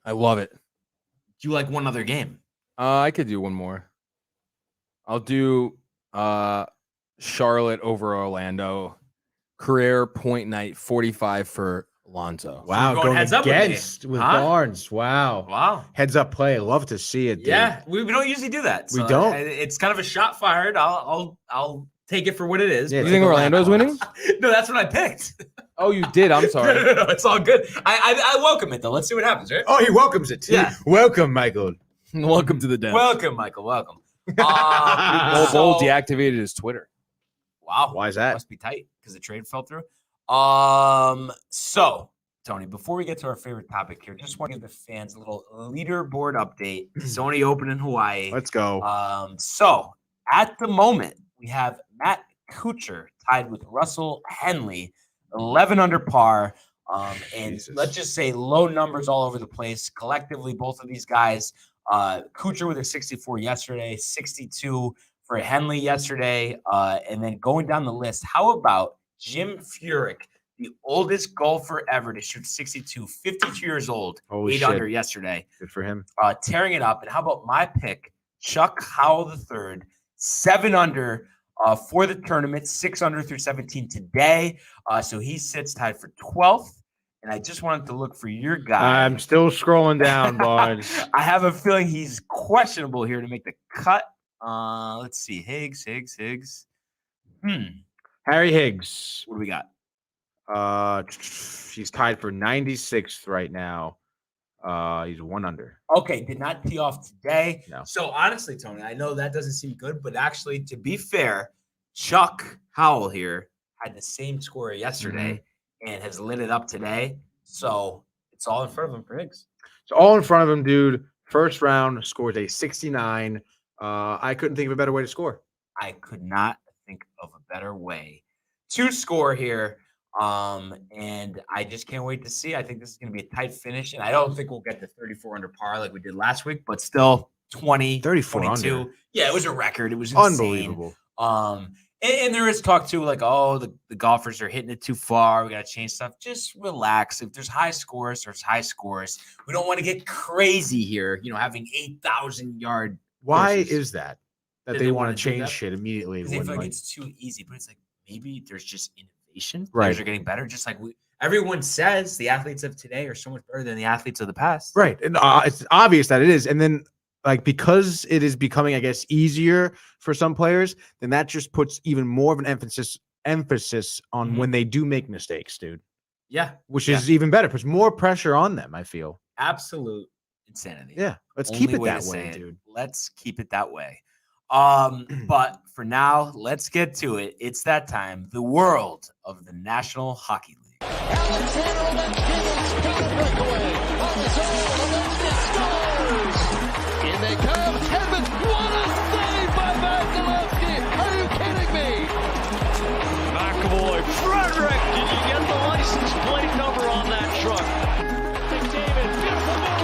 I love it. Do you like one other game? I could do one more. I'll do Charlotte over Orlando. Career point night 45 for Lonzo. Wow, going going heads up with against with Huh? Barnes. Wow. Wow. Heads up play. Love to see it, dude. Yeah, we don't usually do that. We don't? It's kind of a shot fired. I'll take it for what it is. Yeah, but- You think Orlando's winning? No, that's what I picked. Oh, you did. I'm sorry. No, it's all good. I welcome it though. Let's see what happens, right? Oh, he welcomes it too. Yeah. Welcome, Michael. Welcome to the death. Welcome, Michael. Welcome. Bull deactivated his Twitter. Wow. Why is that? Must be tight because the trade fell through. So Tony, before we get to our favorite topic here, just want to give the fans a little leaderboard update. Sony Open in Hawaii. Let's go. So at the moment, we have Matt Kuchar tied with Russell Henley, 11 under par. And Jesus. let's just say low numbers all over the place. Collectively, both of these guys, Kuchar with a 64 yesterday, 62 for Henley yesterday. And then going down the list, how about Jim Furyk, the oldest golfer ever to shoot 62, 52 years old, Holy 8 shit. under yesterday, Good for him. tearing it up. And how about my pick, Chuck Howell III, 7 under for the tournament, 6 under through 17 today. So he sits tied for 12th. And I just wanted to look for your guy. I'm still scrolling down, Barnes. I have a feeling he's questionable here to make the cut. Let's see. Higgs. Harry Higgs. What do we got? He's tied for 96th right now. He's 1 under. Okay, did not tee off today. No. So honestly, Tony, I know that doesn't seem good, but actually, to be fair, Chuck Howell here had the same score yesterday and has lit it up today. So it's all in front of him for Higgs. It's all in front of him, dude. First round scores a 69. I couldn't think of a better way to score. I could not think of a better way to score here. And I just can't wait to see. I think this is going to be a tight finish, and I don't think we'll get to 34 under par like we did last week, but still 20, 34 22. under. Yeah, it was a record. It was insane. Unbelievable. And there is talk too, like, oh, the golfers are hitting it too far. We got to change stuff. Just relax. If there's high scores, there's high scores. We don't want to get crazy here, having 8,000-yard. Why courses. is that? That Did they they want wanna to do change that? shit immediately. Because they when, feel like like- it's too easy, but it's like maybe there's just innovation. Right. Players are getting better. Just like everyone says, the athletes of today are so much better than the athletes of the past. Right. And it's obvious that it is. And then, like, because it is becoming, I guess, easier for some players, then that just puts even more of an emphasis on when they do make mistakes, dude. Yeah. Which Yeah. is even better. Puts more pressure on them, I feel. Absolute insanity. Yeah. Let's Only keep it way that to way, say it. dude. Let's keep it that way. But for now, let's get to it. It's that time. The world of the National Hockey League. In they come. Kevin, what a save by Vasilevsky. Are you kidding me? McAvoy, Frederick, did you get the license plate number on that truck? McDavid, beautiful move.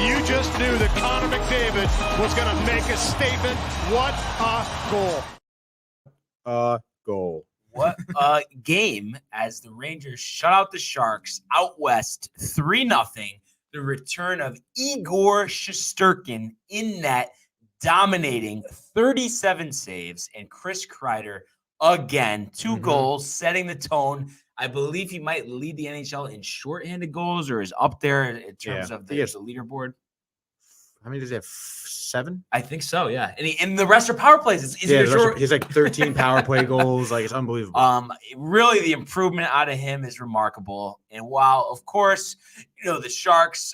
You just knew that Connor McDavid was going to make a statement. What a goal. Goal. What a game as the Rangers shut out the Sharks out west 3-0. The return of Igor Shesterkin in net, dominating 37 saves, and Chris Kreider again, 2 goals, setting the tone. I believe he might lead the NHL in shorthanded goals or is up there in terms of the leaderboard. How many does he have? 7? I think so, yeah. And the rest are power plays. It's easier to he's like 13 power play goals. Like, it's unbelievable. Really, the improvement out of him is remarkable. And while, of course, the Sharks,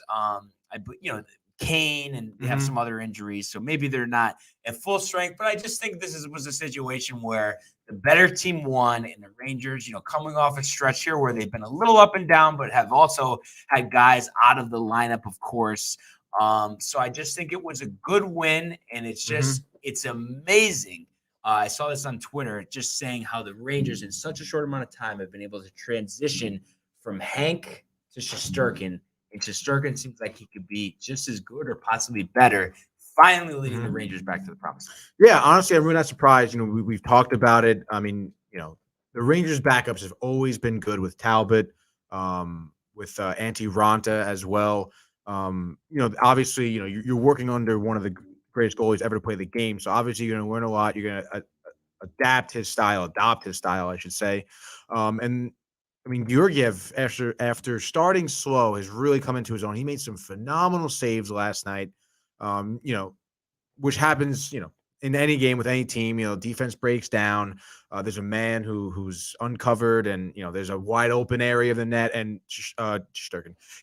Kane and they have some other injuries, so maybe they're not at full strength. But I just think this was a situation where The better team won, and the Rangers, coming off a stretch here where they've been a little up and down, but have also had guys out of the lineup, of course. So I just think it was a good win, and it's amazing. I saw this on Twitter, just saying how the Rangers in such a short amount of time have been able to transition from Hank to Shesterkin, and Shesterkin seems like he could be just as good or possibly better, finally leading the Rangers back to the promised land. Yeah, honestly, I'm really not surprised. We've talked about it. I mean, the Rangers backups have always been good with Talbot, with Antti Ranta as well. Obviously, you're working under one of the greatest goalies ever to play the game. So obviously you're going to learn a lot. You're going to adopt his style, I should say. And I mean, Georgiev, after starting slow, has really come into his own. He made some phenomenal saves last night. Which happens, in any game with any team. Defense breaks down. There's a man who's uncovered, and there's a wide open area of the net, and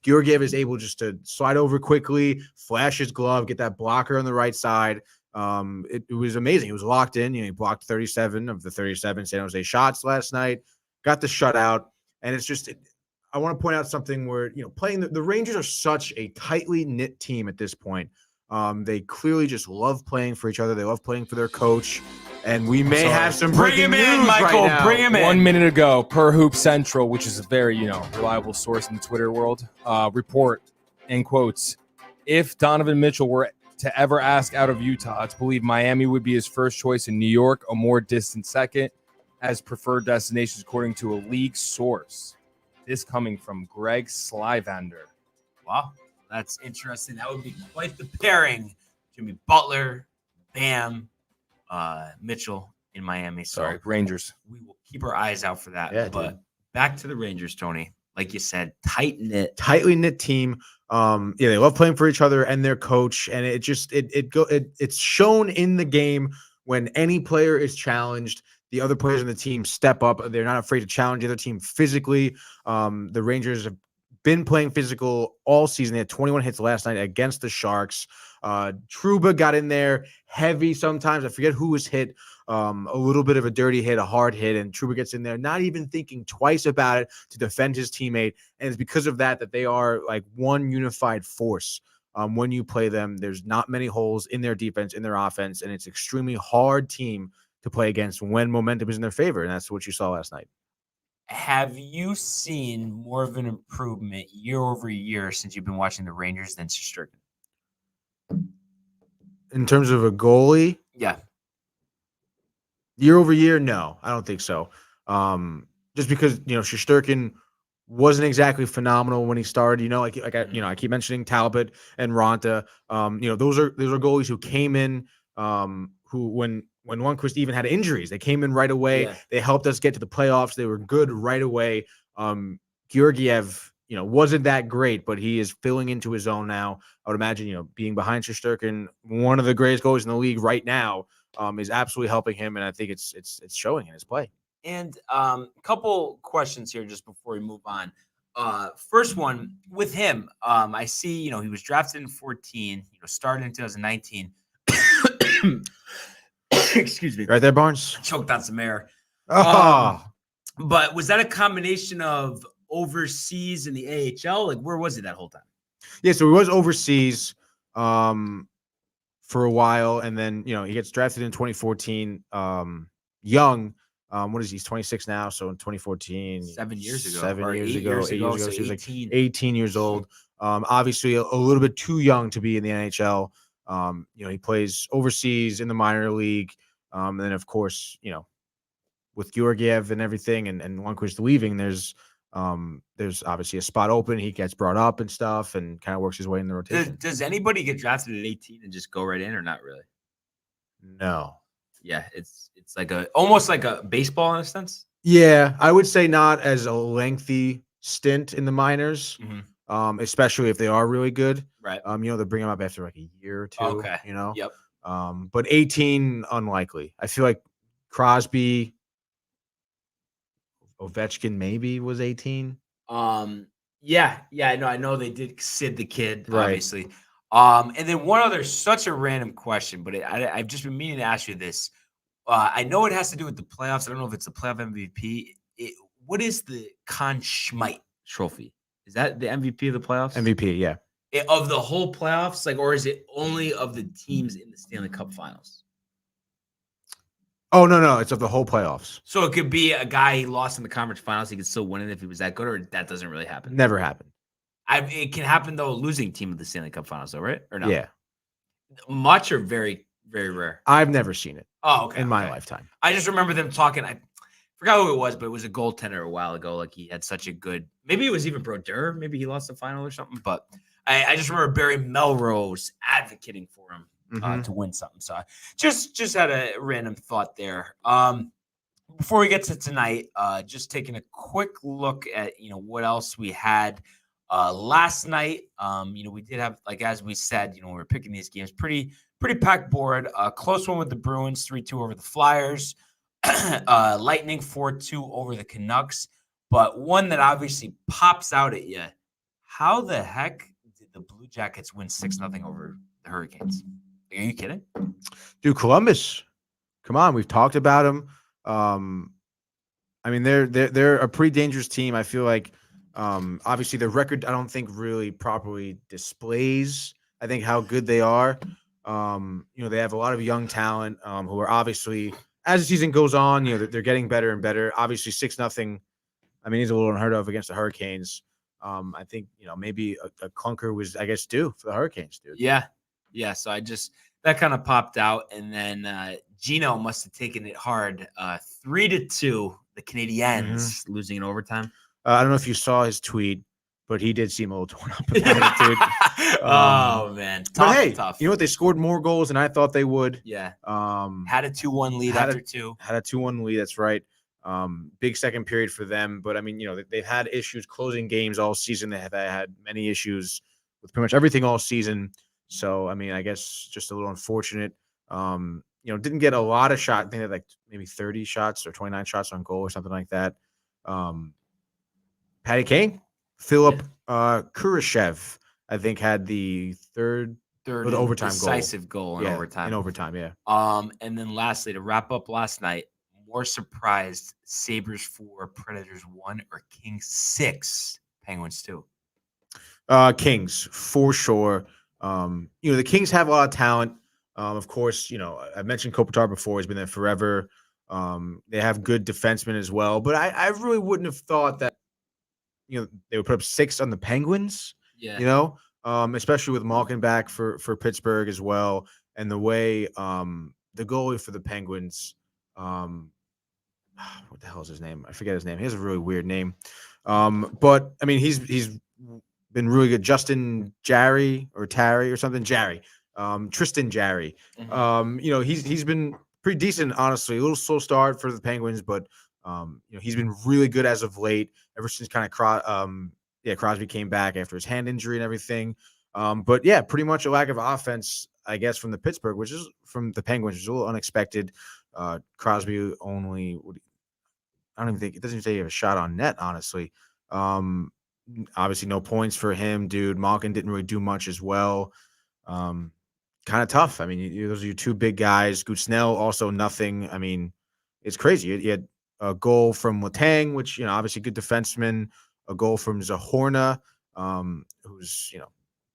Georgiev is able just to slide over quickly, flash his glove, get that blocker on the right side. It was amazing. He was locked in. He blocked 37 of the 37 San Jose shots last night. Got the shutout, and it's just. I want to point out something where playing the Rangers are such a tightly knit team at this point. They clearly just love playing for each other. They love playing for their coach. And we may have some breaking news Michael. Right now. Bring him in. 1 minute ago, per Hoop Central, which is a very, reliable source in the Twitter world, report, in quotes, if Donovan Mitchell were to ever ask out of Utah, it's believed Miami would be his first choice and New York a more distant second as preferred destinations, according to a league source. This coming from Greg Slyvander. Wow. That's interesting. That would be quite the pairing. Jimmy Butler, Bam, Mitchell in Miami. So Rangers. We will keep our eyes out for that. Yeah, but dude. Back to the Rangers, Tony. Like you said, tightly knit team. They love playing for each other and their coach, and it's shown in the game when any player is challenged. The other players on the team step up. They're not afraid to challenge the other team physically. The Rangers have been playing physical all season. They had 21 hits last night against the Sharks. Trouba got in there heavy sometimes. I forget who was hit. A little bit of a dirty hit, a hard hit, and Trouba gets in there, not even thinking twice about it to defend his teammate. And it's because of that they are like one unified force. When you play them, there's not many holes in their defense, in their offense, and it's extremely hard team to play against when momentum is in their favor. And that's what you saw last night. Have you seen more of an improvement year over year since you've been watching the Rangers than Shesterkin? In terms of a goalie? Yeah. Year over year? No, I don't think so. Just because, Shesterkin wasn't exactly phenomenal when he started, I keep mentioning Talbot and Ranta. Those are goalies who came in, who when Lundqvist even had injuries, they came in right away. Yeah. They helped us get to the playoffs. They were good right away. Georgiev, wasn't that great, but he is filling into his own now. I would imagine, being behind Shesterkin, one of the greatest goalies in the league right now, is absolutely helping him, and I think it's showing in his play. And a couple questions here just before we move on. First one, with him, I see, he was drafted in 2014, started in 2019. Excuse me. Right there, Barnes. Choked on some air. Oh. But was that a combination of overseas in the AHL? Like, where was he that whole time? Yeah, so he was overseas for a while, and then he gets drafted in 2014. Young. What is he? He's 26 now. So in 2014, 7 years ago, 8 years ago, so he was 18. like 18 years old. Obviously a little bit too young to be in the NHL. He plays overseas in the minor league. And then of course, with Georgiev and everything and Lundqvist leaving, there's obviously a spot open. He gets brought up and stuff and kind of works his way in the rotation. Does anybody get drafted at 18 and just go right in or not really? No. Yeah, it's like almost like a baseball in a sense. Yeah, I would say not as a lengthy stint in the minors, especially if they are really good. Right. They bring them up after like a year or two. Okay. Yep. But 18, unlikely. I feel like Crosby, Ovechkin maybe was 18. Yeah. I know they did Sid the Kid, right. Obviously. And then one other, such a random question, but I've just been meaning to ask you this. I know it has to do with the playoffs. I don't know if it's the playoff MVP. What is the Conn Schmidt Trophy? Is that the MVP of the playoffs? MVP, yeah. Of the whole playoffs, like, or is it only of the teams in the Stanley Cup Finals? Oh no, it's of the whole playoffs. So it could be a guy he lost in the conference finals. He could still win it if he was that good, or that doesn't really happen. Never happened. It can happen though. Losing team of the Stanley Cup Finals, though, right? Or no? Yeah. Much or very, very rare. I've never seen it. Oh, okay. In my lifetime. I just remember them talking. I forgot who it was, but it was a goaltender a while ago. Like he had such a good. Maybe it was even Brodeur. Maybe he lost the final or something. But I just remember Barry Melrose advocating for him to win something. So I just had a random thought there. Before we get to tonight, just taking a quick look at what else we had last night. We did have, like as we said, we were picking these games pretty packed board. Close one with the Bruins, 3-2 over the Flyers. Lightning 4-2 over the Canucks. But one that obviously pops out at you. How the heck did the Blue Jackets win 6-0 over the Hurricanes? Are you kidding? Dude, Columbus. Come on, we've talked about them. I mean, they're a pretty dangerous team. I feel like obviously the record I don't think really properly displays I think how good they are. They have a lot of young talent who are obviously, as the season goes on, they're getting better and better. Obviously 6-0, I mean, he's a little unheard of against the Hurricanes. I think maybe a clunker was, I guess, due for the Hurricanes, dude. Yeah. So that kind of popped out, and then Gino must have taken it hard. 3-2, the Canadiens losing in overtime. I don't know if you saw his tweet, but he did seem a little torn up about it, dude. Oh man, tough. You know what? They scored more goals than I thought they would. Yeah. Had a 2-1 lead after two. Had a 2-1 lead. That's right. Big second period for them, but I mean, they've had issues closing games all season. They have had many issues with pretty much everything all season. So I mean, I guess just a little unfortunate. Didn't get a lot of shots. I think they had like maybe 30 shots or 29 shots on goal or something like that. Patty Kane, Philip Kurashev, I think had the third or the overtime decisive goal in overtime. In overtime, yeah. And then lastly, to wrap up last night, more surprised: Sabres 4, Predators 1, or Kings 6, Penguins 2. Kings for sure. The Kings have a lot of talent. Of course, I mentioned Kopitar before. He's been there forever. They have good defensemen as well, but I really wouldn't have thought that they would put up 6 on the Penguins. Yeah. Especially with Malkin back for Pittsburgh as well, and the way the goalie for the Penguins, what the hell is his name? I forget his name. He has a really weird name. But I mean, he's been really good. Justin Jarry or Tarry or something. Jarry. Tristan Jarry. He's been pretty decent, honestly. A little slow start for the Penguins, but he's been really good as of late. Ever since kind of Crosby came back after his hand injury and everything. But yeah, pretty much a lack of offense, I guess, from the Penguins, which is a little unexpected. Crosby only, I don't even think, it doesn't even say he have a shot on net, honestly. Obviously no points for him, dude. Malkin didn't really do much as well. Kind of tough. I mean, those are your two big guys. Gutznell also nothing. I mean, it's crazy. You had a goal from Letang, which, obviously good defenseman. A goal from Zahorna, who's,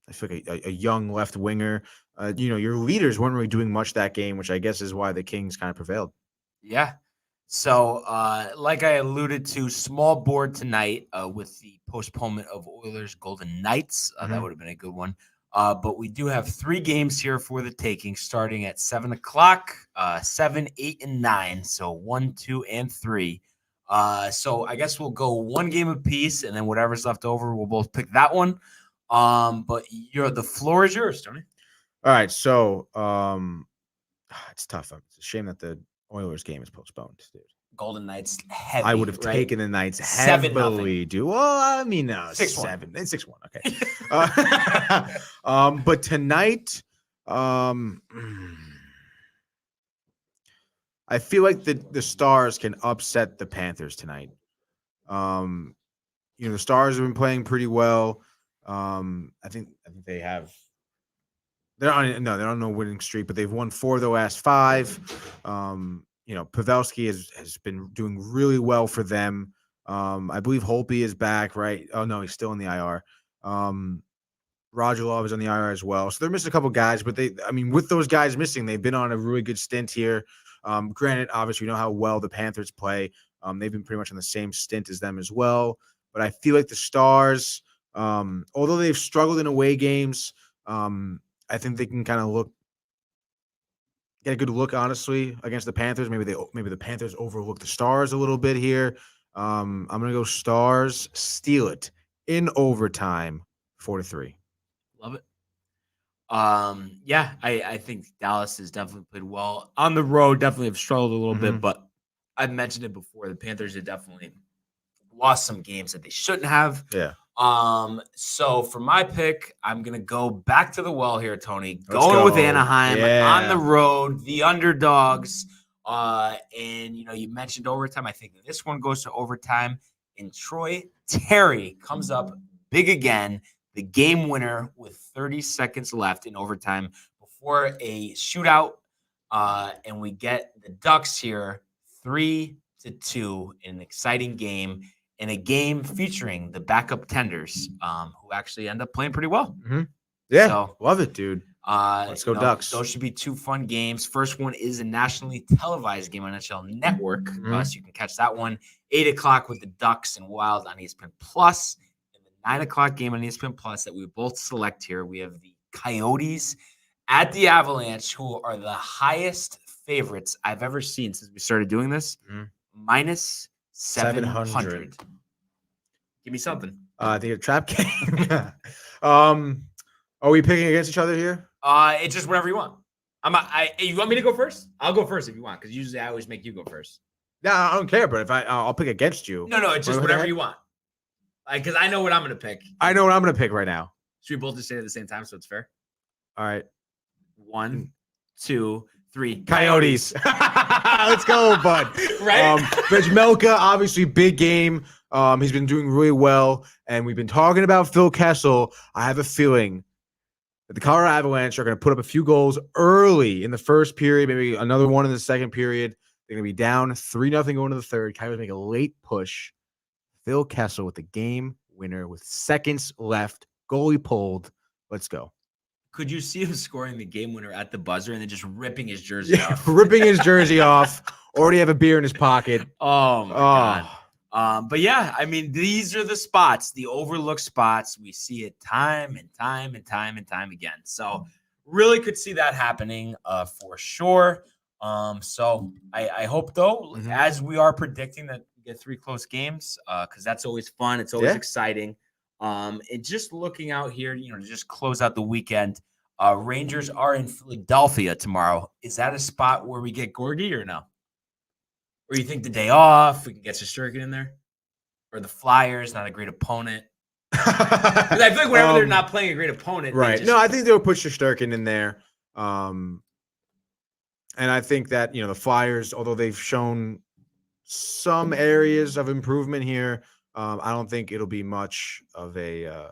I feel like a young left winger. Your leaders weren't really doing much that game, which I guess is why the Kings kind of prevailed. Yeah. So, like I alluded to, small board tonight with the postponement of Oilers Golden Knights. That would have been a good one. But we do have 3 games here for the taking, starting at 7 o'clock, 7, 8, and 9. So 1, 2, and 3. So I guess we'll go 1 game apiece, and then whatever's left over, we'll both pick that one. But the floor is yours, Tony. All right. So it's tough. It's a shame that the Oilers game is postponed, dude. Golden Knights heavy. I would have taken the Knights heavily, dude. Well, I mean, no, 6-1. It's 6-1. Okay. But tonight, I feel like the Stars can upset the Panthers tonight. The Stars have been playing pretty well. I think they have. They're on no winning streak, but they've won 4 of the last 5. Pavelski has been doing really well for them. I believe Holtby is back, right? Oh no, he's still in the IR. Radulov is on the IR as well. So they're missing a couple guys, but with those guys missing, they've been on a really good stint here. Granted, obviously, we know how well the Panthers play. They've been pretty much on the same stint as them as well. But I feel like the Stars, although they've struggled in away games, I think they can kind of get a good look, honestly, against the Panthers. Maybe the Panthers overlook the Stars a little bit here. I'm gonna go Stars, steal it in overtime, 4-3. Love it. I think Dallas has definitely played well on the road. Definitely have struggled a little bit, but I've mentioned it before. The Panthers have definitely lost some games that they shouldn't have. Yeah. So for my pick, I'm gonna go back to the well here, Tony. Going with Anaheim on the road, the underdogs. And you mentioned overtime. I think this one goes to overtime. And Troy Terry comes up big again. The game winner with 30 seconds left in overtime before a shootout. And we get the Ducks here 3-2 in an exciting game, in a game featuring the backup tenders, who actually end up playing pretty well. Mm-hmm. Yeah, so, love it, dude. Let's go Ducks. Those should be 2 fun games. First one is a nationally televised game on NHL Network, so you can catch that one 8:00 with the Ducks and Wild on ESPN Plus. 9:00 game on ESPN Plus that we both select here. We have the Coyotes at the Avalanche, who are the highest favorites I've ever seen since we started doing this. Minus 700. Give me something. The trap game. Are we picking against each other here? It's just whatever you want. You want me to go first? I'll go first if you want, because usually I always make you go first. No, I don't care, but if I'll pick against you. No, it's just whatever you want. Because I know what I'm going to pick. I know what I'm going to pick right now. Should we both just say it at the same time so it's fair? All right. 1, 2, 3. Coyotes. Let's go, bud. Right? Vejmelka, obviously, big game. He's been doing really well. And we've been talking about Phil Kessel. I have a feeling that the Colorado Avalanche are going to put up a few goals early in the first period, maybe another one in the second period. They're going to be down 3-0 going to the third. Coyotes make a late push. Phil Kessel with the game winner with seconds left. Goalie pulled. Let's go. Could you see him scoring the game winner at the buzzer and then just ripping his jersey off? Ripping his jersey off. Already have a beer in his pocket. Oh, my God. But yeah, I mean, these are the spots, the overlooked spots. We see it time and time again. So really could see that happening for sure. So I hope, though, as we are predicting that we get 3 close games, because that's always fun. It's always exciting. And just looking out here, to just close out the weekend, Rangers are in Philadelphia tomorrow. Is that a spot where we get Gorgie or no? Or you think the day off, we can get Shesterkin in there? Or the Flyers, not a great opponent? Because I feel like whenever they're not playing a great opponent. Right. No, I think they'll put Shesterkin in there. And I think that, the Flyers, although they've shown some areas of improvement here, I don't think it'll be much of a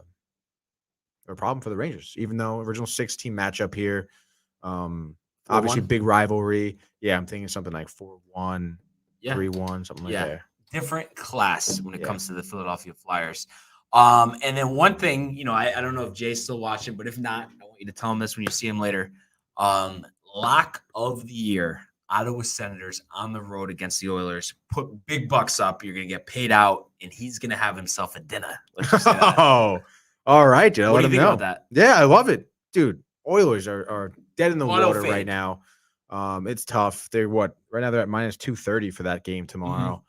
problem for the Rangers, even though original 6-team matchup here. Obviously, big rivalry. Yeah, I'm thinking something like 4-1, 3-1, something like that. Different class when it comes to the Philadelphia Flyers. And then one thing, I don't know if Jay's still watching, but if not, I want you to tell him this when you see him later. Lock of the year. Ottawa Senators on the road against the Oilers. Put big bucks up. You're going to get paid out, and he's going to have himself a dinner. Let's just say that. Oh, all right, dude. What do you think about that? Yeah, I love it. Dude, Oilers are dead in the water fade right now. It's tough. They're right now they're at minus 230 for that game tomorrow.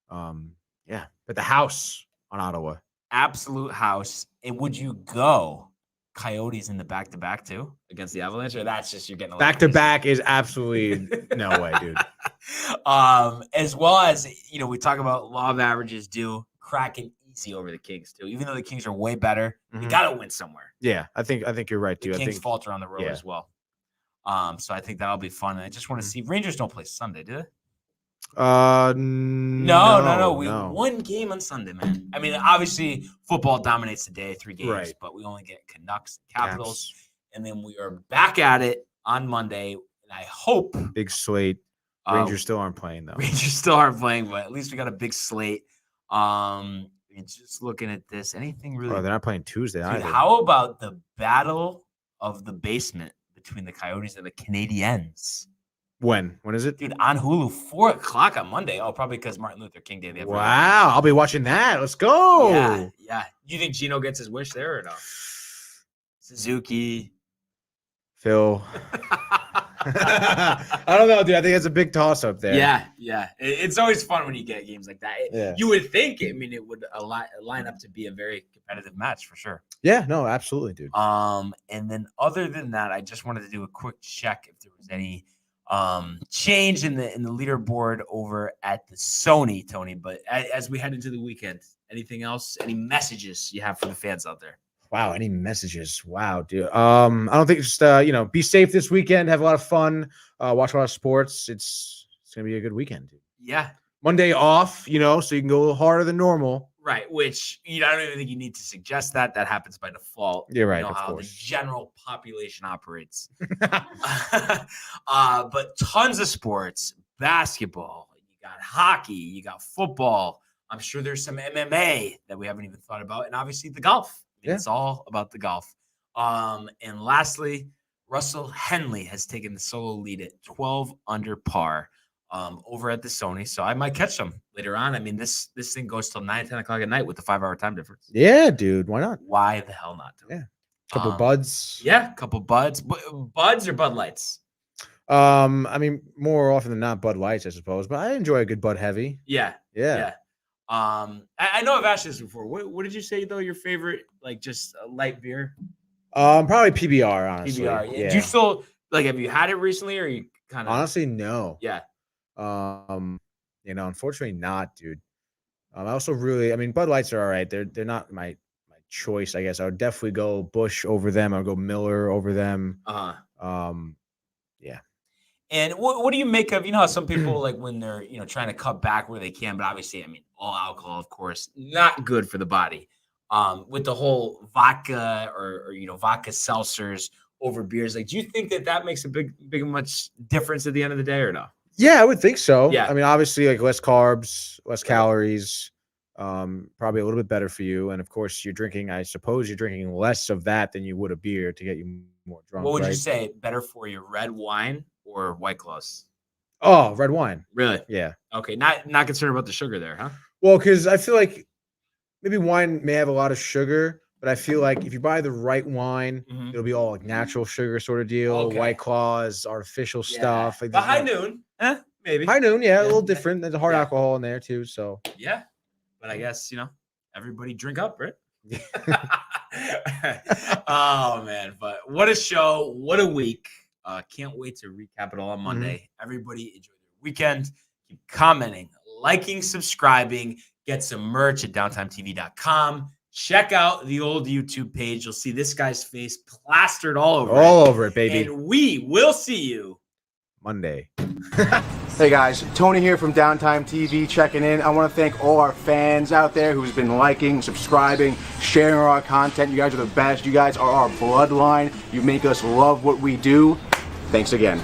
But the house on Ottawa. Absolute house. And would you go Coyotes in the back-to-back too against the Avalanche, or that's just you're getting back-to-back is absolutely no way, dude. As well as we talk about law of averages do cracking easy over the Kings too. Even though the Kings are way better, you got to win somewhere. Yeah, I think you're right, dude. The Kings falter on the road as well. So I think that'll be fun. And I just want to see Rangers don't play Sunday, do they? No. We one game on Sunday, man. I mean, obviously football dominates the day, 3 games, but we only get Canucks and Capitals, and then we are back at it on Monday. And I hope big slate. Rangers still aren't playing though. Rangers still aren't playing, but at least we got a big slate. Just looking at this, anything really? Oh, they're not playing Tuesday Dude, either. how about the battle of the basement between the Coyotes and the Canadiens? When is it? Dude, on Hulu, 4:00 on Monday. Oh, probably because Martin Luther King Day. They have Wow, I'll be watching that. Let's go. Yeah. You think Gino gets his wish there or no? Suzuki. Phil. I don't know, dude. I think it's a big toss up there. Yeah. It's always fun when you get games like that. Yeah. You would think, it would line up to be a very competitive match for sure. Yeah, no, absolutely, dude. And then other than that, I just wanted to do a quick check if there was any change in the leaderboard over at the Sony, Tony. But as we head into the weekend, anything else? Any messages you have for the fans out there? Wow, any messages? Wow, dude. I don't think just be safe this weekend, have a lot of fun, watch a lot of sports. It's gonna be a good weekend, dude. Yeah. Monday off, so you can go a little harder than normal. Right, which I don't even think you need to suggest that. That happens by default. You're right, You know of how course. the general population operates. But tons of sports, basketball, you got hockey, you got football. I'm sure there's some MMA that we haven't even thought about, and obviously the golf. Yeah. It's all about the golf. And lastly, Russell Henley has taken the solo lead at 12 under par over at the Sony. So I might catch them later on. This thing goes till 9-10 o'clock at night with the 5-hour time difference. Yeah, dude. Why not? Why the hell not? Yeah. Couple buds. Yeah, couple buds. Buds or Bud Lights? More often than not, Bud Lights, I suppose. But I enjoy a good Bud Heavy. Yeah. Yeah. I know I've asked this before. What did you say though? Your favorite, just a light beer? Probably PBR, honestly. PBR. Yeah. Do you still have you had it recently, or you kind of? Honestly, no. Yeah. Unfortunately not, dude. I also really, Bud Lights are all right. They're not my choice, I guess. I would definitely go Busch over them. I would go Miller over them. Yeah. And what do you make of, how some people when they're, trying to cut back where they can, but obviously, all alcohol, of course, not good for the body. With the whole vodka or vodka seltzers over beers, do you think that makes a big much difference at the end of the day or no? Yeah, I would think so. Yeah. Obviously, less carbs, less calories, probably a little bit better for you. And of course, you're drinking less of that than you would a beer to get you more drunk. What would you say better for you, red wine or White Claws? Oh, red wine. Really? Yeah. Okay. Not concerned about the sugar there, huh? Well, because I feel like maybe wine may have a lot of sugar, but I feel like if you buy the right wine, it'll be all natural sugar sort of deal. Okay. White Claws, artificial stuff. But High Noon, maybe. High Noon, Yeah, a little different. There's a hard alcohol in there too. So Yeah. But I guess, everybody drink up, right? Oh, man. But what a show. What a week. Can't wait to recap it all on Monday. Everybody enjoy their weekend. Keep commenting, liking, subscribing. Get some merch at downtimetv.com. Check out the old YouTube page. You'll see this guy's face plastered all over it, baby. And we will see you Monday. Hey guys, Tony here from Downtime TV checking in. I want to thank all our fans out there who's been liking, subscribing, sharing our content. You guys are the best. You guys are our bloodline. You make us love what we do. Thanks again.